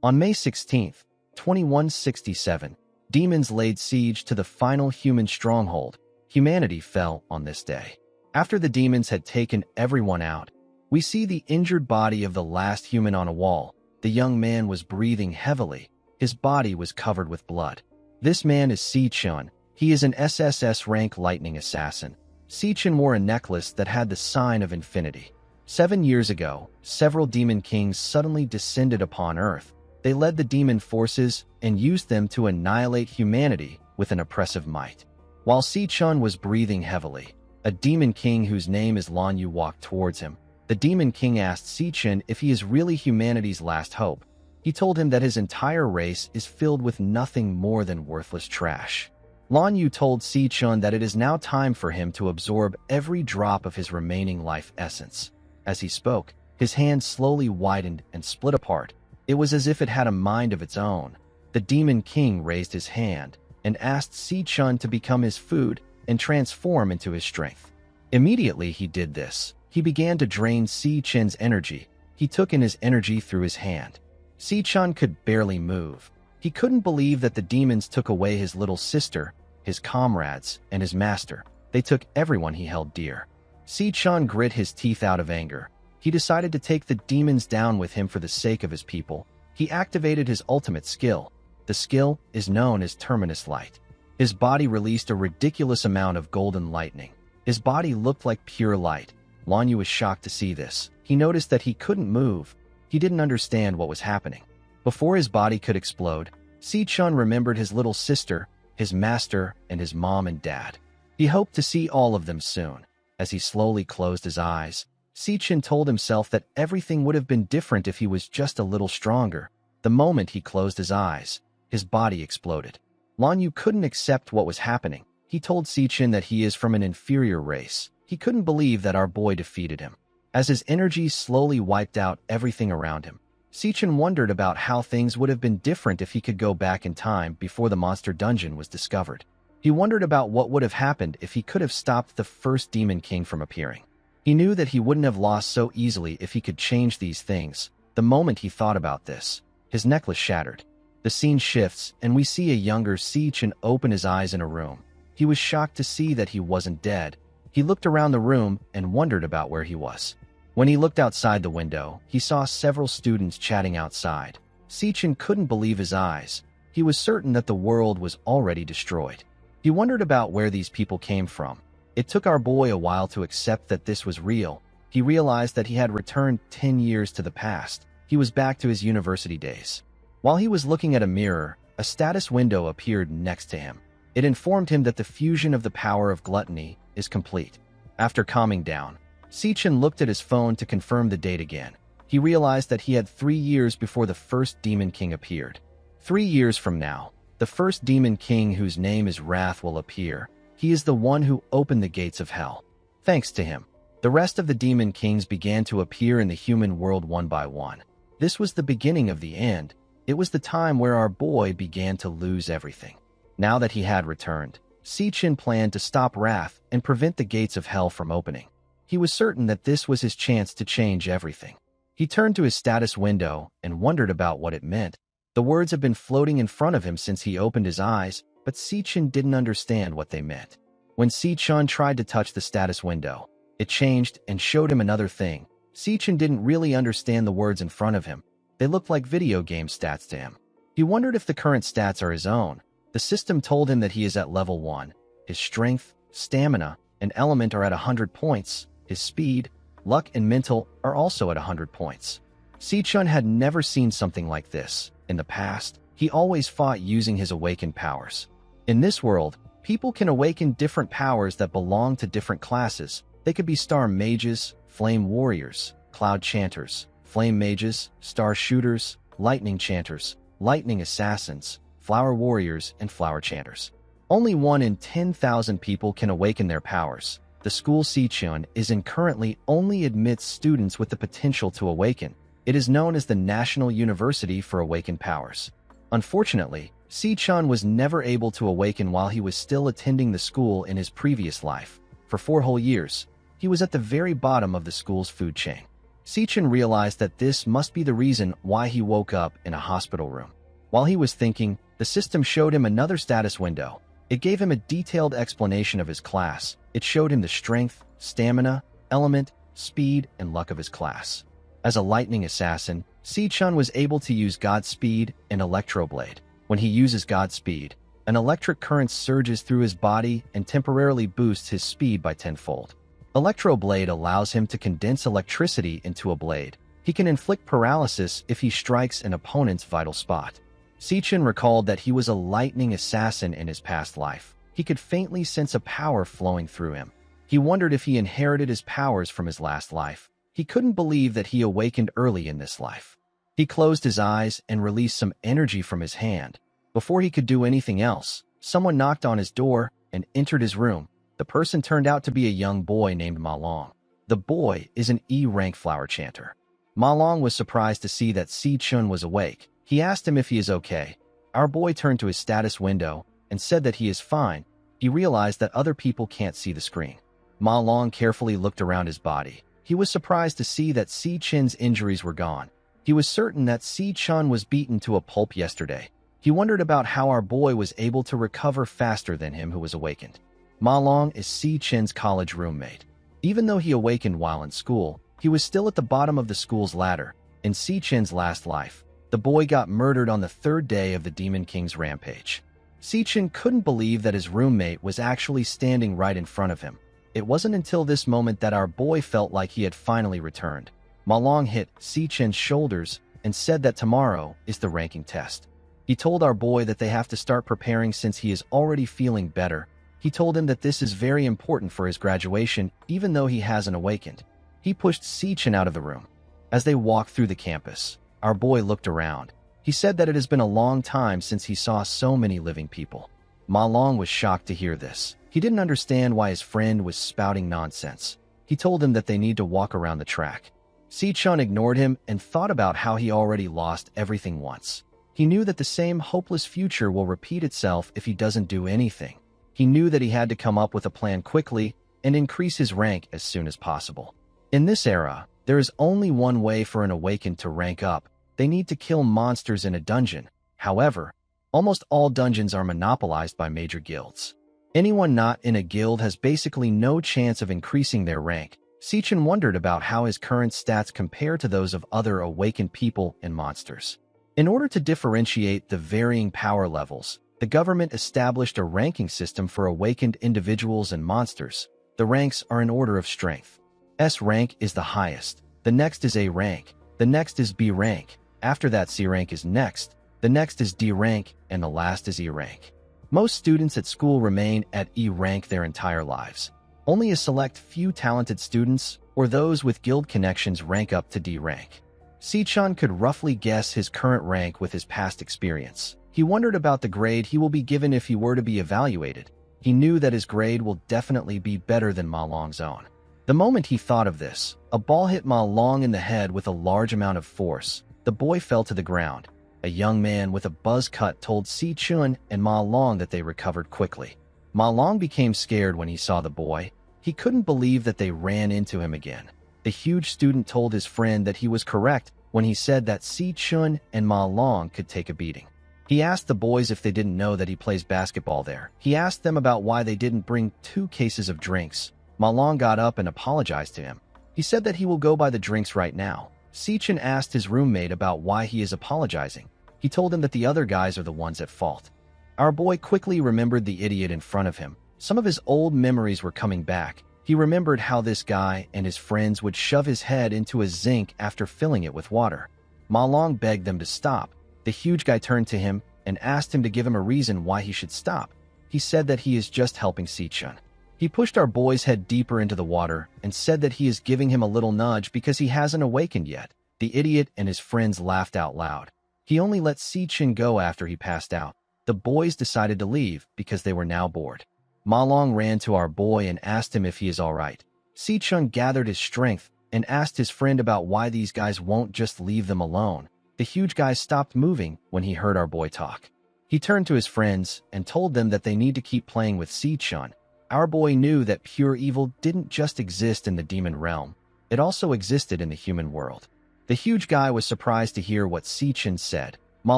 On May 16, 2167, demons laid siege to the final human stronghold. Humanity fell on this day. After the demons had taken everyone out, we see the injured body of the last human on a wall. The young man was breathing heavily. His body was covered with blood. This man is Si-chun. He is an SSS-Rank lightning assassin. Si-chun wore a necklace that had the sign of infinity. 7 years ago, several demon kings suddenly descended upon Earth. They led the demon forces and used them to annihilate humanity with an oppressive might. While Si-chun was breathing heavily, a demon king whose name is Lan Yu walked towards him. The demon king asked Si-chun if he is really humanity's last hope. He told him that his entire race is filled with nothing more than worthless trash. Lan Yu told Si-chun that it is now time for him to absorb every drop of his remaining life essence. As he spoke, his hand slowly widened and split apart. It was as if it had a mind of its own. The demon king raised his hand and asked Si-chun to become his food and transform into his strength. Immediately he did this. He began to drain Si-chun's energy. He took in his energy through his hand. Si-chun could barely move. He couldn't believe that the demons took away his little sister, his comrades, and his master. They took everyone he held dear. Si-chun grit his teeth out of anger. He decided to take the demons down with him for the sake of his people. He activated his ultimate skill. The skill is known as Terminus Light. His body released a ridiculous amount of golden lightning. His body looked like pure light. Lan Yu was shocked to see this. He noticed that he couldn't move. He didn't understand what was happening. Before his body could explode, Si-chun remembered his little sister, his master, and his mom and dad. He hoped to see all of them soon. As he slowly closed his eyes, Si-chun told himself that everything would have been different if he was just a little stronger. The moment he closed his eyes, his body exploded. Lan Yu couldn't accept what was happening. He told Si-chun that he is from an inferior race. He couldn't believe that our boy defeated him. As his energy slowly wiped out everything around him, Si-chun wondered about how things would have been different if he could go back in time before the monster dungeon was discovered. He wondered about what would have happened if he could have stopped the first demon king from appearing. He knew that he wouldn't have lost so easily if he could change these things. The moment he thought about this, his necklace shattered. The scene shifts, and we see a younger Si-chun open his eyes in a room. He was shocked to see that he wasn't dead. He looked around the room and wondered about where he was. When he looked outside the window, he saw several students chatting outside. Si-chun couldn't believe his eyes. He was certain that the world was already destroyed. He wondered about where these people came from. It took our boy a while to accept that this was real. He realized that he had returned 10 years to the past. He was back to his university days. While he was looking at a mirror, a status window appeared next to him. It informed him that the fusion of the power of gluttony is complete. After calming down, Si-chun looked at his phone to confirm the date again. He realized that he had 3 years before the first demon king appeared. 3 years from now, the first demon king, whose name is Wrath, will appear. He is the one who opened the gates of hell. Thanks to him, the rest of the demon kings began to appear in the human world one by one. This was the beginning of the end. It was the time where our boy began to lose everything. Now that he had returned, Si-chun planned to stop Wrath and prevent the gates of hell from opening. He was certain that this was his chance to change everything. He turned to his status window and wondered about what it meant. The words had been floating in front of him since he opened his eyes, but Si-chun didn't understand what they meant. When Si-chun tried to touch the status window, it changed and showed him another thing. Si-chun didn't really understand the words in front of him. They looked like video game stats to him. He wondered if the current stats are his own. The system told him that he is at level 1. His strength, stamina, and element are at 100 points. His speed, luck, and mental are also at 100 points. Si-chun had never seen something like this. In the past, he always fought using his awakened powers. In this world, people can awaken different powers that belong to different classes. They could be star mages, flame warriors, cloud chanters, flame mages, star shooters, lightning chanters, lightning assassins, flower warriors, and flower chanters. Only 1 in 10,000 people can awaken their powers. The school Si-chun is in currently only admits students with the potential to awaken. It is known as the National University for Awakened Powers. Unfortunately, Si-chun was never able to awaken while he was still attending the school in his previous life. For 4 whole years, he was at the very bottom of the school's food chain. Si-Chun realized that this must be the reason why he woke up in a hospital room. While he was thinking, the system showed him another status window. It gave him a detailed explanation of his class. It showed him the strength, stamina, element, speed, and luck of his class. As a lightning assassin, Si-Chun was able to use Godspeed and Electroblade. When he uses Godspeed, an electric current surges through his body and temporarily boosts his speed by tenfold. Electroblade allows him to condense electricity into a blade. He can inflict paralysis if he strikes an opponent's vital spot. Si-Chun recalled that he was a lightning assassin in his past life. He could faintly sense a power flowing through him. He wondered if he inherited his powers from his last life. He couldn't believe that he awakened early in this life. He closed his eyes and released some energy from his hand. Before he could do anything else, someone knocked on his door and entered his room. The person turned out to be a young boy named Ma Long. The boy is an E-rank flower chanter. Ma Long was surprised to see that Si-Chun was awake. He asked him if he is okay. Our boy turned to his status window and said that he is fine. He realized that other people can't see the screen. Ma Long carefully looked around his body. He was surprised to see that Si-Chun's injuries were gone. He was certain that Si-Chun was beaten to a pulp yesterday. He wondered about how our boy was able to recover faster than him who was awakened. Ma Long is Si-Chun's college roommate. Even though he awakened while in school, he was still at the bottom of the school's ladder. In Si-Chun's last life, the boy got murdered on the third day of the Demon King's rampage. Si-Chun couldn't believe that his roommate was actually standing right in front of him. It wasn't until this moment that our boy felt like he had finally returned. Ma Long hit Si-Chun's shoulders and said that tomorrow is the ranking test. He told our boy that they have to start preparing since he is already feeling better. He told him that this is very important for his graduation, even though he hasn't awakened. He pushed Si-Chun out of the room. As they walked through the campus, our boy looked around. He said that it has been a long time since he saw so many living people. Ma Long was shocked to hear this. He didn't understand why his friend was spouting nonsense. He told him that they need to walk around the track. Si-Chun ignored him and thought about how he already lost everything once. He knew that the same hopeless future will repeat itself if he doesn't do anything. He knew that he had to come up with a plan quickly and increase his rank as soon as possible. In this era, there is only one way for an awakened to rank up. They need to kill monsters in a dungeon. However, almost all dungeons are monopolized by major guilds. Anyone not in a guild has basically no chance of increasing their rank. Si-Chun wondered about how his current stats compare to those of other awakened people and monsters. In order to differentiate the varying power levels, the government established a ranking system for awakened individuals and monsters. The ranks are in order of strength. S rank is the highest. The next is A rank. The next is B rank. After that, C rank is next. The next is D rank, and the last is E rank. Most students at school remain at E rank their entire lives. Only a select few talented students or those with guild connections rank up to D rank. Si-Chun could roughly guess his current rank with his past experience. He wondered about the grade he will be given if he were to be evaluated. He knew that his grade will definitely be better than Ma Long's own. The moment he thought of this, a ball hit Ma Long in the head with a large amount of force. The boy fell to the ground. A young man with a buzz cut told Si-Chun and Ma Long that they recovered quickly. Ma Long became scared when he saw the boy. He couldn't believe that they ran into him again. The huge student told his friend that he was correct when he said that Si-Chun and Ma Long could take a beating. He asked the boys if they didn't know that he plays basketball there. He asked them about why they didn't bring 2 cases of drinks. Ma Long got up and apologized to him. He said that he will go buy the drinks right now. Si-Chun asked his roommate about why he is apologizing. He told him that the other guys are the ones at fault. Our boy quickly remembered the idiot in front of him. Some of his old memories were coming back. He remembered how this guy and his friends would shove his head into a zinc after filling it with water. Ma Long begged them to stop. The huge guy turned to him and asked him to give him a reason why he should stop. He said that he is just helping Si-Chun. He pushed our boy's head deeper into the water and said that he is giving him a little nudge because he hasn't awakened yet. The idiot and his friends laughed out loud. He only let Si-Chun go after he passed out. The boys decided to leave because they were now bored. Ma Long ran to our boy and asked him if he is all right. Si-Chun gathered his strength and asked his friend about why these guys won't just leave them alone. The huge guy stopped moving when he heard our boy talk. He turned to his friends and told them that they need to keep playing with Si-Chun. Our boy knew that pure evil didn't just exist in the demon realm. It also existed in the human world. The huge guy was surprised to hear what Si-Chen said. Ma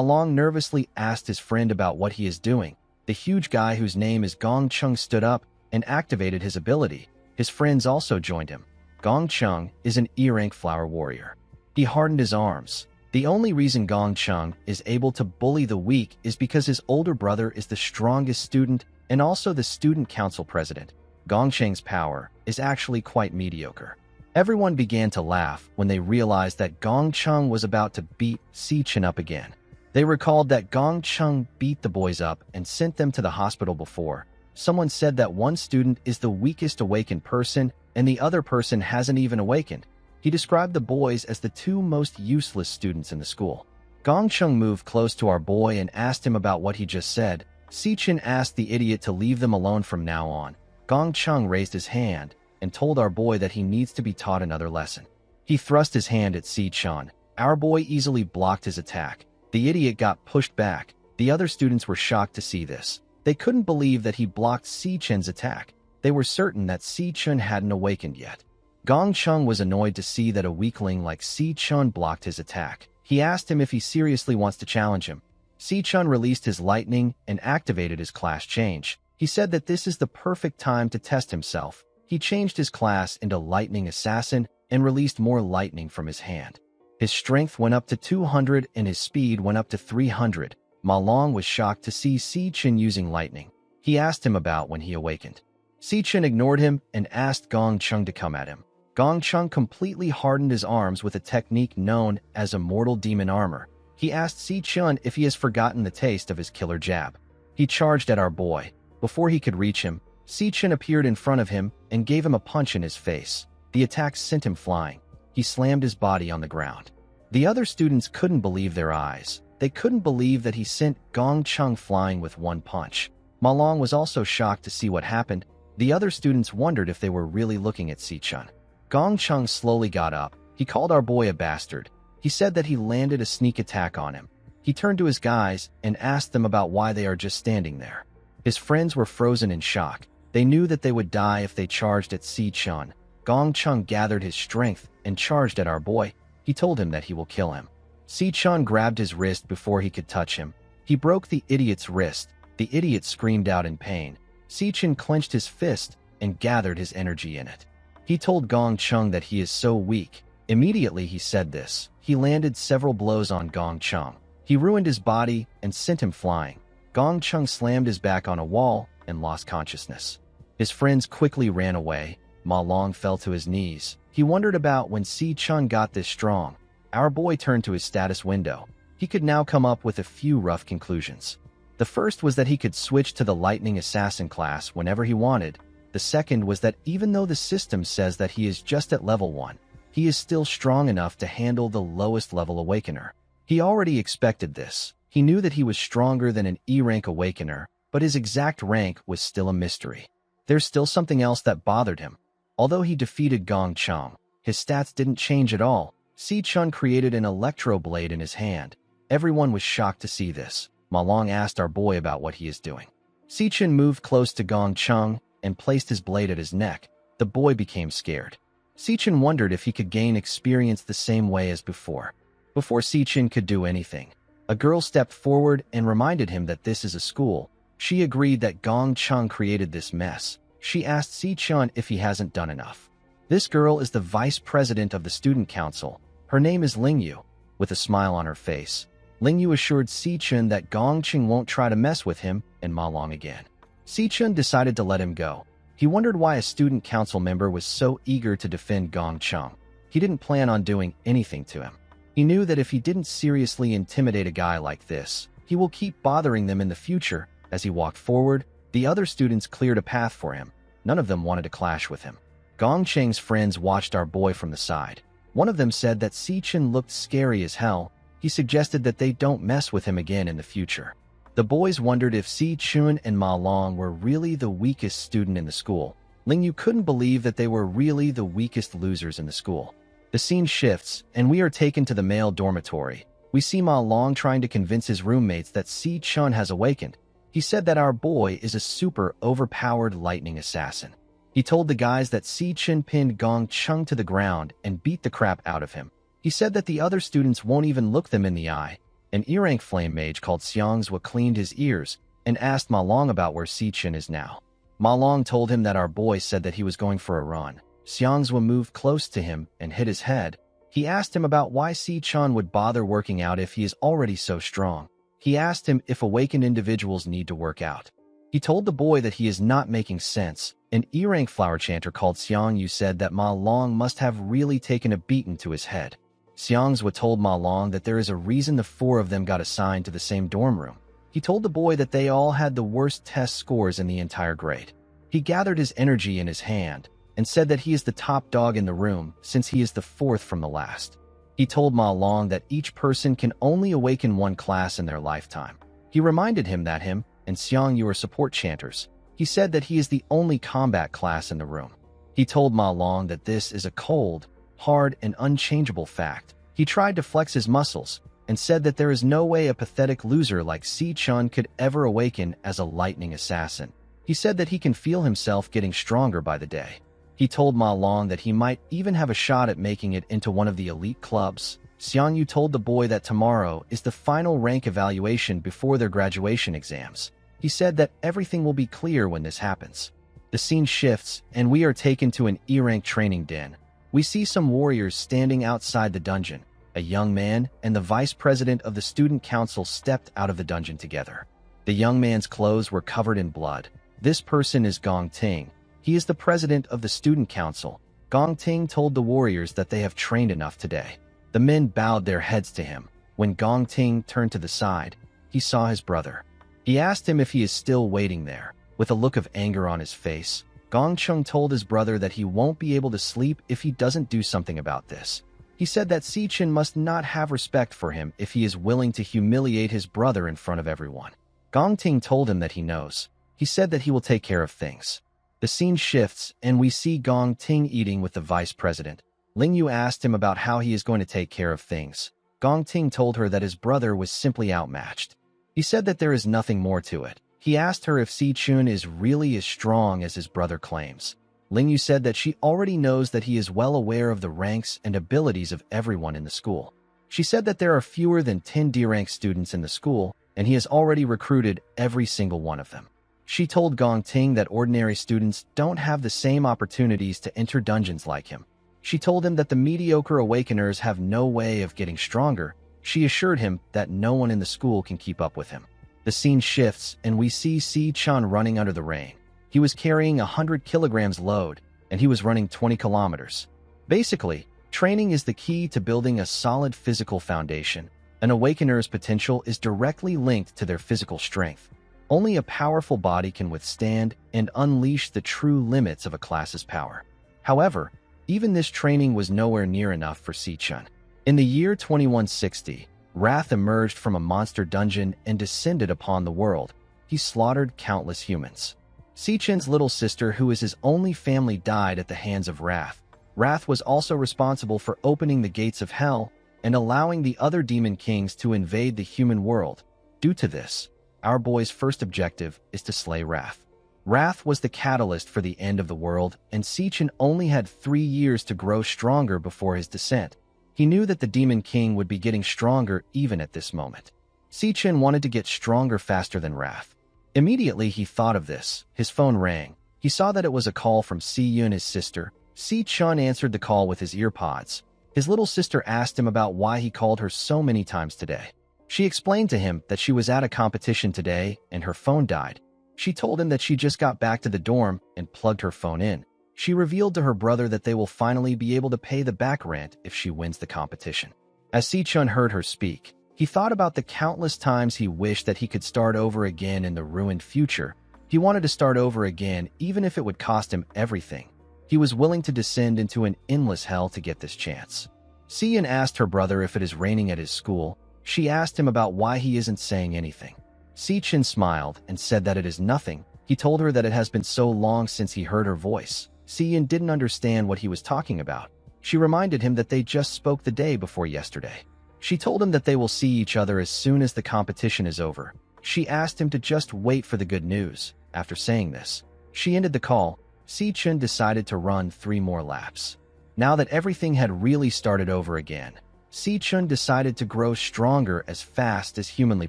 Long nervously asked his friend about what he is doing. The huge guy, whose name is Gong Chung, stood up and activated his ability. His friends also joined him. Gong Chung is an E-rank flower warrior. He hardened his arms. The only reason Gong Chung is able to bully the weak is because his older brother is the strongest student and also the student council president. Gong Cheng's power is actually quite mediocre. Everyone began to laugh when they realized that Gong Chung was about to beat Si-Chen up again. They recalled that Gong Chung beat the boys up and sent them to the hospital before. Someone said that one student is the weakest awakened person and the other person hasn't even awakened. He described the boys as the two most useless students in the school. Gong Chung moved close to our boy and asked him about what he just said. Si-Chen asked the idiot to leave them alone from now on. Gong Chung raised his hand and told our boy that he needs to be taught another lesson. He thrust his hand at Si-Chen. Our boy easily blocked his attack. The idiot got pushed back. The other students were shocked to see this. They couldn't believe that he blocked Si-Chen's attack. They were certain that Si-Chen hadn't awakened yet. Gong Chung was annoyed to see that a weakling like Si-Chen blocked his attack. He asked him if he seriously wants to challenge him. Si-Chen released his lightning and activated his class change. He said that this is the perfect time to test himself. He changed his class into Lightning Assassin and released more lightning from his hand. His strength went up to 200 and his speed went up to 300. Ma Long was shocked to see Si-Chen using lightning. He asked him about when he awakened. Si-Chen ignored him and asked Gong Chung to come at him. Gong Chung completely hardened his arms with a technique known as Immortal Demon Armor. He asked Si-Chen if he has forgotten the taste of his killer jab. He charged at our boy. Before he could reach him, Si-Chen appeared in front of him and gave him a punch in his face. The attack sent him flying. He slammed his body on the ground. The other students couldn't believe their eyes. They couldn't believe that he sent Gong Chung flying with one punch. Ma Long was also shocked to see what happened. The other students wondered if they were really looking at Si-Chen. Gong Chung slowly got up. He called our boy a bastard. He said that he landed a sneak attack on him. He turned to his guys and asked them about why they are just standing there. His friends were frozen in shock. They knew that they would die if they charged at Si-Chen. Gong Chung gathered his strength and charged at our boy. He told him that he will kill him. Si-Chen grabbed his wrist before he could touch him. He broke the idiot's wrist. The idiot screamed out in pain. Si-Chen clenched his fist and gathered his energy in it. He told Gong Chung that he is so weak. Immediately he said this. He landed several blows on Gong Chung. He ruined his body and sent him flying. Gong Chung slammed his back on a wall and lost consciousness. His friends quickly ran away. Ma Long fell to his knees. He wondered about when Si-Chen got this strong. Our boy turned to his status window. He could now come up with a few rough conclusions. The first was that he could switch to the Lightning Assassin class whenever he wanted. The second was that even though the system says that he is just at level 1, he is still strong enough to handle the lowest level awakener. He already expected this. He knew that he was stronger than an E-rank awakener, but his exact rank was still a mystery. There's still something else that bothered him. Although he defeated Gong Chung, his stats didn't change at all. Si-Chen created an electro blade in his hand. Everyone was shocked to see this. Ma Long asked our boy about what he is doing. Si-Chen moved close to Gong Chung and placed his blade at his neck. The boy became scared. Si-Chen wondered if he could gain experience the same way as before. Before Si-Chen could do anything, a girl stepped forward and reminded him that this is a school. She agreed that Gong Chung created this mess. She asked Si-Chen if he hasn't done enough. This girl is the vice president of the student council. Her name is Lingyu. With a smile on her face, Lingyu assured Si-Chen that Gong Chung won't try to mess with him and Ma Long again. Si-Chen decided to let him go. He wondered why a student council member was so eager to defend Gong Chung. He didn't plan on doing anything to him. He knew that if he didn't seriously intimidate a guy like this, he will keep bothering them in the future. As he walked forward, the other students cleared a path for him. None of them wanted to clash with him. Gong Cheng's friends watched our boy from the side. One of them said that Si-Chen looked scary as hell. He suggested that they don't mess with him again in the future. The boys wondered if Si-Chen and Ma Long were really the weakest student in the school. Lingyu couldn't believe that they were really the weakest losers in the school. The scene shifts, and we are taken to the male dormitory. We see Ma Long trying to convince his roommates that Si-Chen has awakened. He said that our boy is a super overpowered lightning assassin. He told the guys that Si Chen pinned Gong Chung to the ground and beat the crap out of him. He said that the other students won't even look them in the eye. An E-rank flame mage called Xiangzhua cleaned his ears and asked Ma Long about where Si Chen is now. Ma Long told him that our boy said that he was going for a run. Xiangzhua moved close to him and hit his head. He asked him about why Si Chen would bother working out if he is already so strong. He asked him if awakened individuals need to work out. He told the boy that he is not making sense. An E-rank flower chanter called Xiang Yu said that Ma Long must have really taken a beating to his head. Xiangzhua told Ma Long that there is a reason the four of them got assigned to the same dorm room. He told the boy that they all had the worst test scores in the entire grade. He gathered his energy in his hand and said that he is the top dog in the room since he is the fourth from the last. He told Ma Long that each person can only awaken one class in their lifetime. He reminded him that him and Xiang Yu are support chanters. He said that he is the only combat class in the room. He told Ma Long that this is a cold, hard, and unchangeable fact. He tried to flex his muscles and said that there is no way a pathetic loser like Si Chen could ever awaken as a lightning assassin. He said that he can feel himself getting stronger by the day. He told Ma Long that he might even have a shot at making it into one of the elite clubs. Xiang Yu told the boy that tomorrow is the final rank evaluation before their graduation exams. He said that everything will be clear when this happens. The scene shifts, and we are taken to an E-rank training den. We see some warriors standing outside the dungeon. A young man and the vice president of the student council stepped out of the dungeon together. The young man's clothes were covered in blood. This person is Gong Ting. He is the president of the student council. Gong Ting told the warriors that they have trained enough today. The men bowed their heads to him. When Gong Ting turned to the side, he saw his brother. He asked him if he is still waiting there. With a look of anger on his face, Gong Chung told his brother that he won't be able to sleep if he doesn't do something about this. He said that Si Chen must not have respect for him if he is willing to humiliate his brother in front of everyone. Gong Ting told him that he knows. He said that he will take care of things. The scene shifts, and we see Gong Ting eating with the vice president. Ling Yu asked him about how he is going to take care of things. Gong Ting told her that his brother was simply outmatched. He said that there is nothing more to it. He asked her if Si Chen is really as strong as his brother claims. Ling Yu said that she already knows that he is well aware of the ranks and abilities of everyone in the school. She said that there are fewer than 10 D-rank students in the school, and he has already recruited every single one of them. She told Gong Ting that ordinary students don't have the same opportunities to enter dungeons like him. She told him that the mediocre awakeners have no way of getting stronger. She assured him that no one in the school can keep up with him. The scene shifts, and we see Si Chen running under the rain. He was carrying 100 kilograms load, and he was running 20 kilometers. Basically, training is the key to building a solid physical foundation. An awakener's potential is directly linked to their physical strength. Only a powerful body can withstand and unleash the true limits of a class's power. However, even this training was nowhere near enough for Si Chen. In the year 2160, Wrath emerged from a monster dungeon and descended upon the world. He slaughtered countless humans. Si Chen's little sister, who is his only family, died at the hands of Wrath. Wrath was also responsible for opening the gates of hell and allowing the other demon kings to invade the human world. Due to this, our boy's first objective is to slay Wrath. Wrath was the catalyst for the end of the world, and Si Chen only had 3 years to grow stronger before his descent. He knew that the Demon King would be getting stronger even at this moment. Si Chen wanted to get stronger faster than Wrath. Immediately he thought of this. His phone rang. He saw that it was a call from Si Yun, his sister. Si Chen answered the call with his earpods. His little sister asked him about why he called her so many times today. She explained to him that she was at a competition today and her phone died. She told him that she just got back to the dorm and plugged her phone in. She revealed to her brother that they will finally be able to pay the back rent if she wins the competition. As Si Chen heard her speak, he thought about the countless times he wished that he could start over again in the ruined future. He wanted to start over again even if it would cost him everything. He was willing to descend into an endless hell to get this chance. Si Yun asked her brother if it is raining at his school. She asked him about why he isn't saying anything. Si Chen smiled and said that it is nothing. He told her that it has been so long since he heard her voice. Si Yun didn't understand what he was talking about. She reminded him that they just spoke the day before yesterday. She told him that they will see each other as soon as the competition is over. She asked him to just wait for the good news. After saying this, she ended the call. Si-chun decided to run 3 more laps. Now that everything had really started over again, Si-chun decided to grow stronger as fast as humanly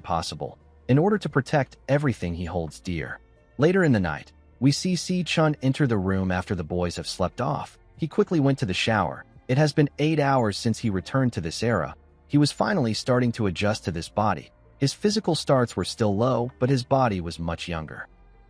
possible, in order to protect everything he holds dear. Later in the night, we see Si-chun enter the room after the boys have slept off. He quickly went to the shower. It has been 8 hours since he returned to this era. He was finally starting to adjust to this body. His physical starts were still low, but his body was much younger.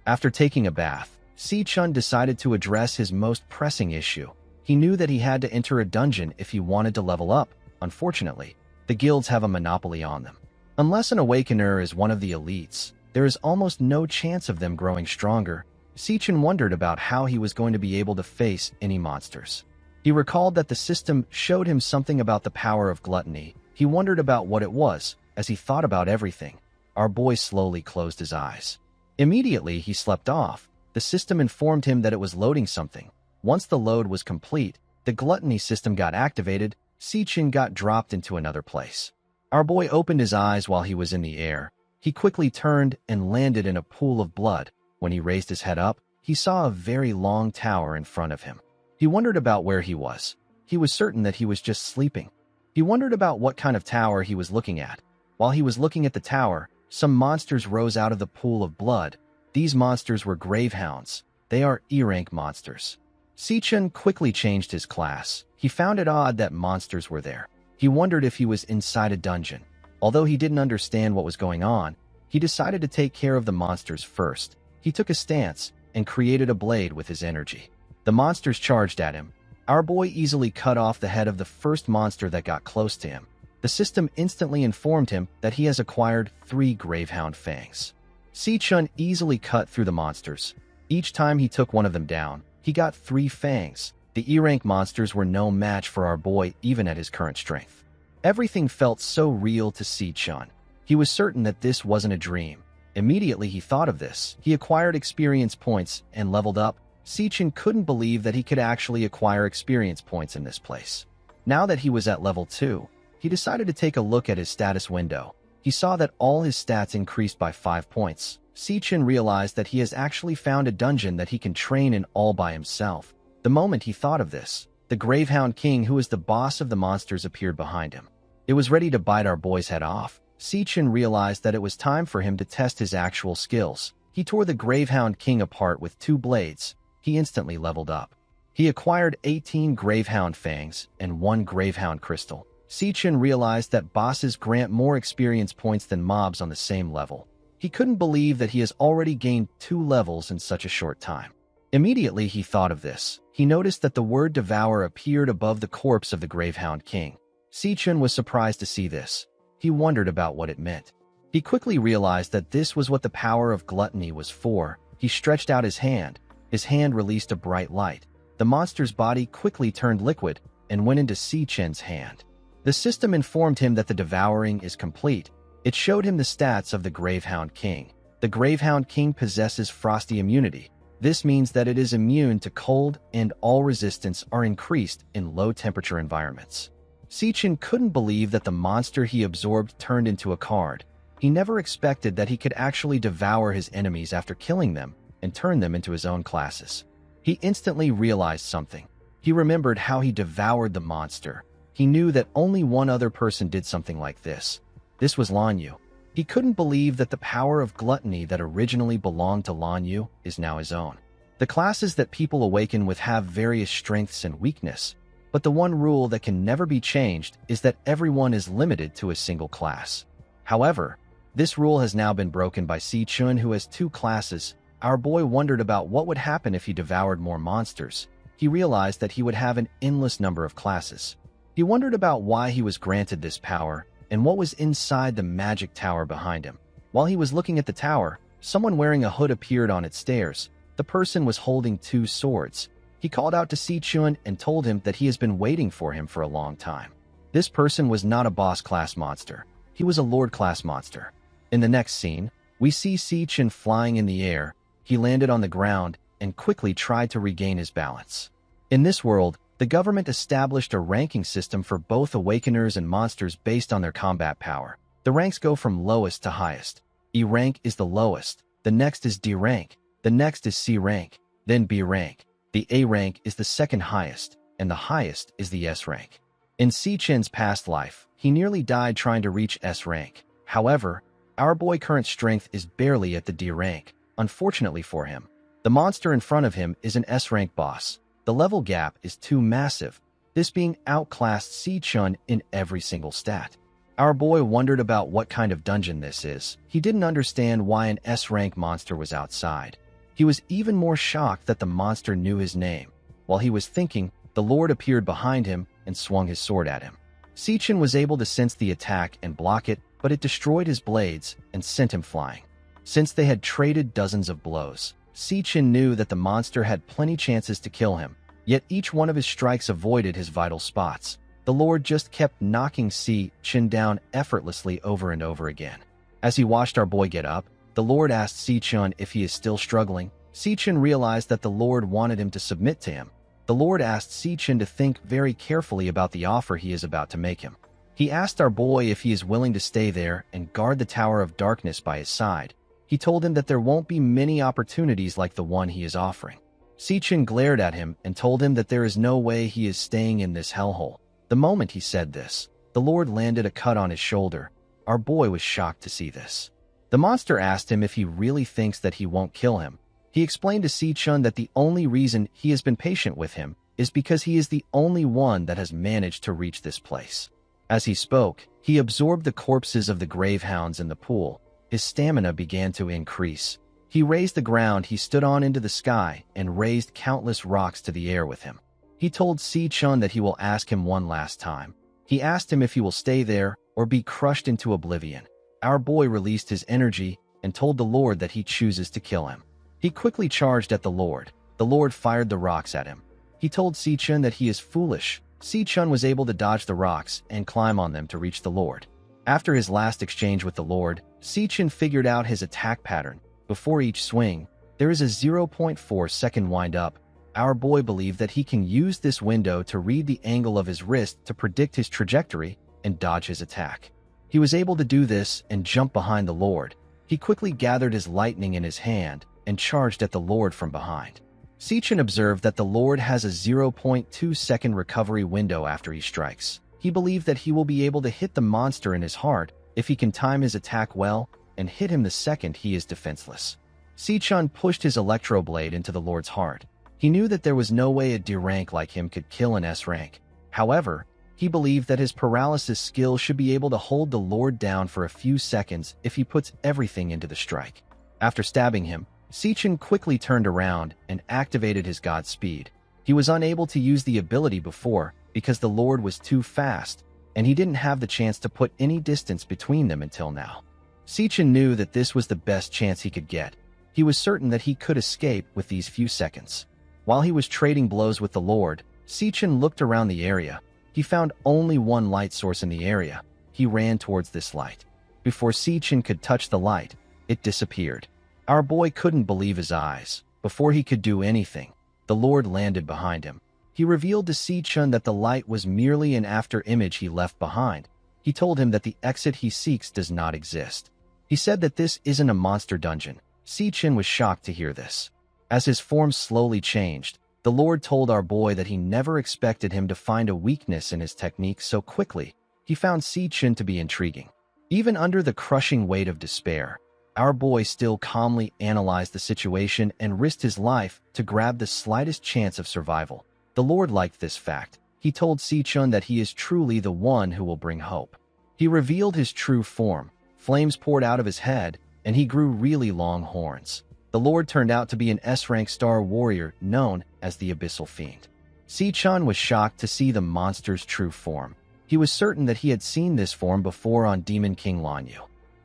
After taking a bath, Si-chun decided to address his most pressing issue. He knew that he had to enter a dungeon if he wanted to level up. Unfortunately, the guilds have a monopoly on them. Unless an awakener is one of the elites, there is almost no chance of them growing stronger. Si-chun wondered about how he was going to be able to face any monsters. He recalled that the system showed him something about the power of gluttony. He wondered about what it was. As he thought about everything, our boy slowly closed his eyes. Immediately, he slept off. The system informed him that it was loading something. Once the load was complete, the gluttony system got activated. Si-chun got dropped into another place. Our boy opened his eyes while he was in the air. He quickly turned and landed in a pool of blood. When he raised his head up, he saw a very long tower in front of him. He wondered about where he was. He was certain that he was just sleeping. He wondered about what kind of tower he was looking at. While he was looking at the tower, some monsters rose out of the pool of blood. These monsters were gravehounds. They are E-rank monsters. Si-chun quickly changed his class. He found it odd that monsters were there. He wondered if he was inside a dungeon. Although he didn't understand what was going on, he decided to take care of the monsters first. He took a stance and created a blade with his energy. The monsters charged at him. Our boy easily cut off the head of the first monster that got close to him. The system instantly informed him that he has acquired 3 gravehound fangs. Si-chun easily cut through the monsters. Each time he took one of them down, he got 3 fangs. The E-rank monsters were no match for our boy even at his current strength. Everything felt so real to Si-chun. He was certain that this wasn't a dream. Immediately he thought of this. He acquired experience points and leveled up. Si-chun couldn't believe that he could actually acquire experience points in this place. Now that he was at level 2, he decided to take a look at his status window. He saw that all his stats increased by 5 points. Si-chun realized that he has actually found a dungeon that he can train in all by himself. The moment he thought of this, the Gravehound King, who is the boss of the monsters, appeared behind him. It was ready to bite our boy's head off. Si-chun realized that it was time for him to test his actual skills. He tore the Gravehound King apart with 2 blades. He instantly leveled up. He acquired 18 Gravehound fangs and 1 Gravehound crystal. Si-chun realized that bosses grant more experience points than mobs on the same level. He couldn't believe that he has already gained 2 levels in such a short time. Immediately he thought of this. He noticed that the word Devour appeared above the corpse of the Gravehound King. Si-chun was surprised to see this. He wondered about what it meant. He quickly realized that this was what the power of gluttony was for. He stretched out his hand. His hand released a bright light. The monster's body quickly turned liquid and went into Si-chun's hand. The system informed him that the devouring is complete. It showed him the stats of the Gravehound King. The Gravehound King possesses frosty immunity. This means that it is immune to cold and all resistance are increased in low-temperature environments. Si-chun couldn't believe that the monster he absorbed turned into a card. He never expected that he could actually devour his enemies after killing them and turn them into his own classes. He instantly realized something. He remembered how he devoured the monster. He knew that only one other person did something like this. This was Lanyu. He couldn't believe that the power of gluttony that originally belonged to Lanyu is now his own. The classes that people awaken with have various strengths and weakness, but the one rule that can never be changed is that everyone is limited to a single class. However, this rule has now been broken by Si-chun, who has 2 classes. Our boy wondered about what would happen if he devoured more monsters. He realized that he would have an endless number of classes. He wondered about why he was granted this power and what was inside the magic tower behind him. While he was looking at the tower, someone wearing a hood appeared on its stairs. The person was holding 2 swords. He called out to Si-chun and told him that he has been waiting for him for a long time. This person was not a boss-class monster. He was a lord-class monster. In the next scene, we see Si-chun flying in the air. He landed on the ground and quickly tried to regain his balance. In this world, the government established a ranking system for both awakeners and monsters based on their combat power. The ranks go from lowest to highest. E rank is the lowest, the next is D rank, the next is C rank, then B rank. The A rank is the second highest, and the highest is the S rank. In Si-chen's past life, he nearly died trying to reach S rank. However, our boy's current strength is barely at the D rank, unfortunately for him. The monster in front of him is an S rank boss. The level gap is too massive, this being outclassed Si-chen in every single stat. Our boy wondered about what kind of dungeon this is. He didn't understand why an S-rank monster was outside. He was even more shocked that the monster knew his name. While he was thinking, the Lord appeared behind him and swung his sword at him. Si-chen was able to sense the attack and block it, but it destroyed his blades and sent him flying. Since they had traded dozens of blows, Si-chen knew that the monster had plenty chances to kill him, yet each one of his strikes avoided his vital spots. The Lord just kept knocking Si-chen down effortlessly over and over again. As he watched our boy get up, the Lord asked Si-chen if he is still struggling. Si-chen realized that the Lord wanted him to submit to him. The Lord asked Si-chen to think very carefully about the offer he is about to make him. He asked our boy if he is willing to stay there and guard the Tower of Darkness by his side. He told him that there won't be many opportunities like the one he is offering. Si-chen glared at him and told him that there is no way he is staying in this hellhole. The moment he said this, the Lord landed a cut on his shoulder. Our boy was shocked to see this. The monster asked him if he really thinks that he won't kill him. He explained to Si-chen that the only reason he has been patient with him is because he is the only one that has managed to reach this place. As he spoke, he absorbed the corpses of the gravehounds in the pool. His stamina began to increase. He raised the ground he stood on into the sky and raised countless rocks to the air with him. He told Si-chen that he will ask him one last time. He asked him if he will stay there or be crushed into oblivion. Our boy released his energy and told the Lord that he chooses to kill him. He quickly charged at the Lord. The Lord fired the rocks at him. He told Si-chen that he is foolish. Si-chen was able to dodge the rocks and climb on them to reach the Lord. After his last exchange with the Lord, Si-chen figured out his attack pattern. Before each swing, there is a 0.4 second wind-up. Our boy believed that he can use this window to read the angle of his wrist to predict his trajectory and dodge his attack. He was able to do this and jump behind the Lord. He quickly gathered his lightning in his hand and charged at the Lord from behind. Si-chen observed that the Lord has a 0.2 second recovery window after he strikes. He believed that he will be able to hit the monster in his heart if he can time his attack well and hit him the second he is defenseless. Si-chen pushed his electro blade into the Lord's heart. He knew that there was no way a D rank like him could kill an S rank. However, he believed that his paralysis skill should be able to hold the Lord down for a few seconds if he puts everything into the strike. After stabbing him, Si-chen quickly turned around and activated his god speed. He was unable to use the ability before because the Lord was too fast, and he didn't have the chance to put any distance between them until now. Si-chen knew that this was the best chance he could get. He was certain that he could escape with these few seconds. While he was trading blows with the Lord, Si-chen looked around the area. He found only one light source in the area. He ran towards this light. Before Si-chen could touch the light, it disappeared. Our boy couldn't believe his eyes. Before he could do anything, the Lord landed behind him. He revealed to Si-chen that the light was merely an after-image he left behind. He told him that the exit he seeks does not exist. He said that this isn't a monster dungeon. Si-chen was shocked to hear this. As his form slowly changed, the Lord told our boy that he never expected him to find a weakness in his technique so quickly. He found Si-chen to be intriguing. Even under the crushing weight of despair, our boy still calmly analyzed the situation and risked his life to grab the slightest chance of survival. The Lord liked this fact. He told Si-chen that he is truly the one who will bring hope. He revealed his true form. Flames poured out of his head, and he grew really long horns. The Lord turned out to be an S-rank star warrior known as the Abyssal Fiend. Si-chen was shocked to see the monster's true form. He was certain that he had seen this form before on Demon King Lanyu.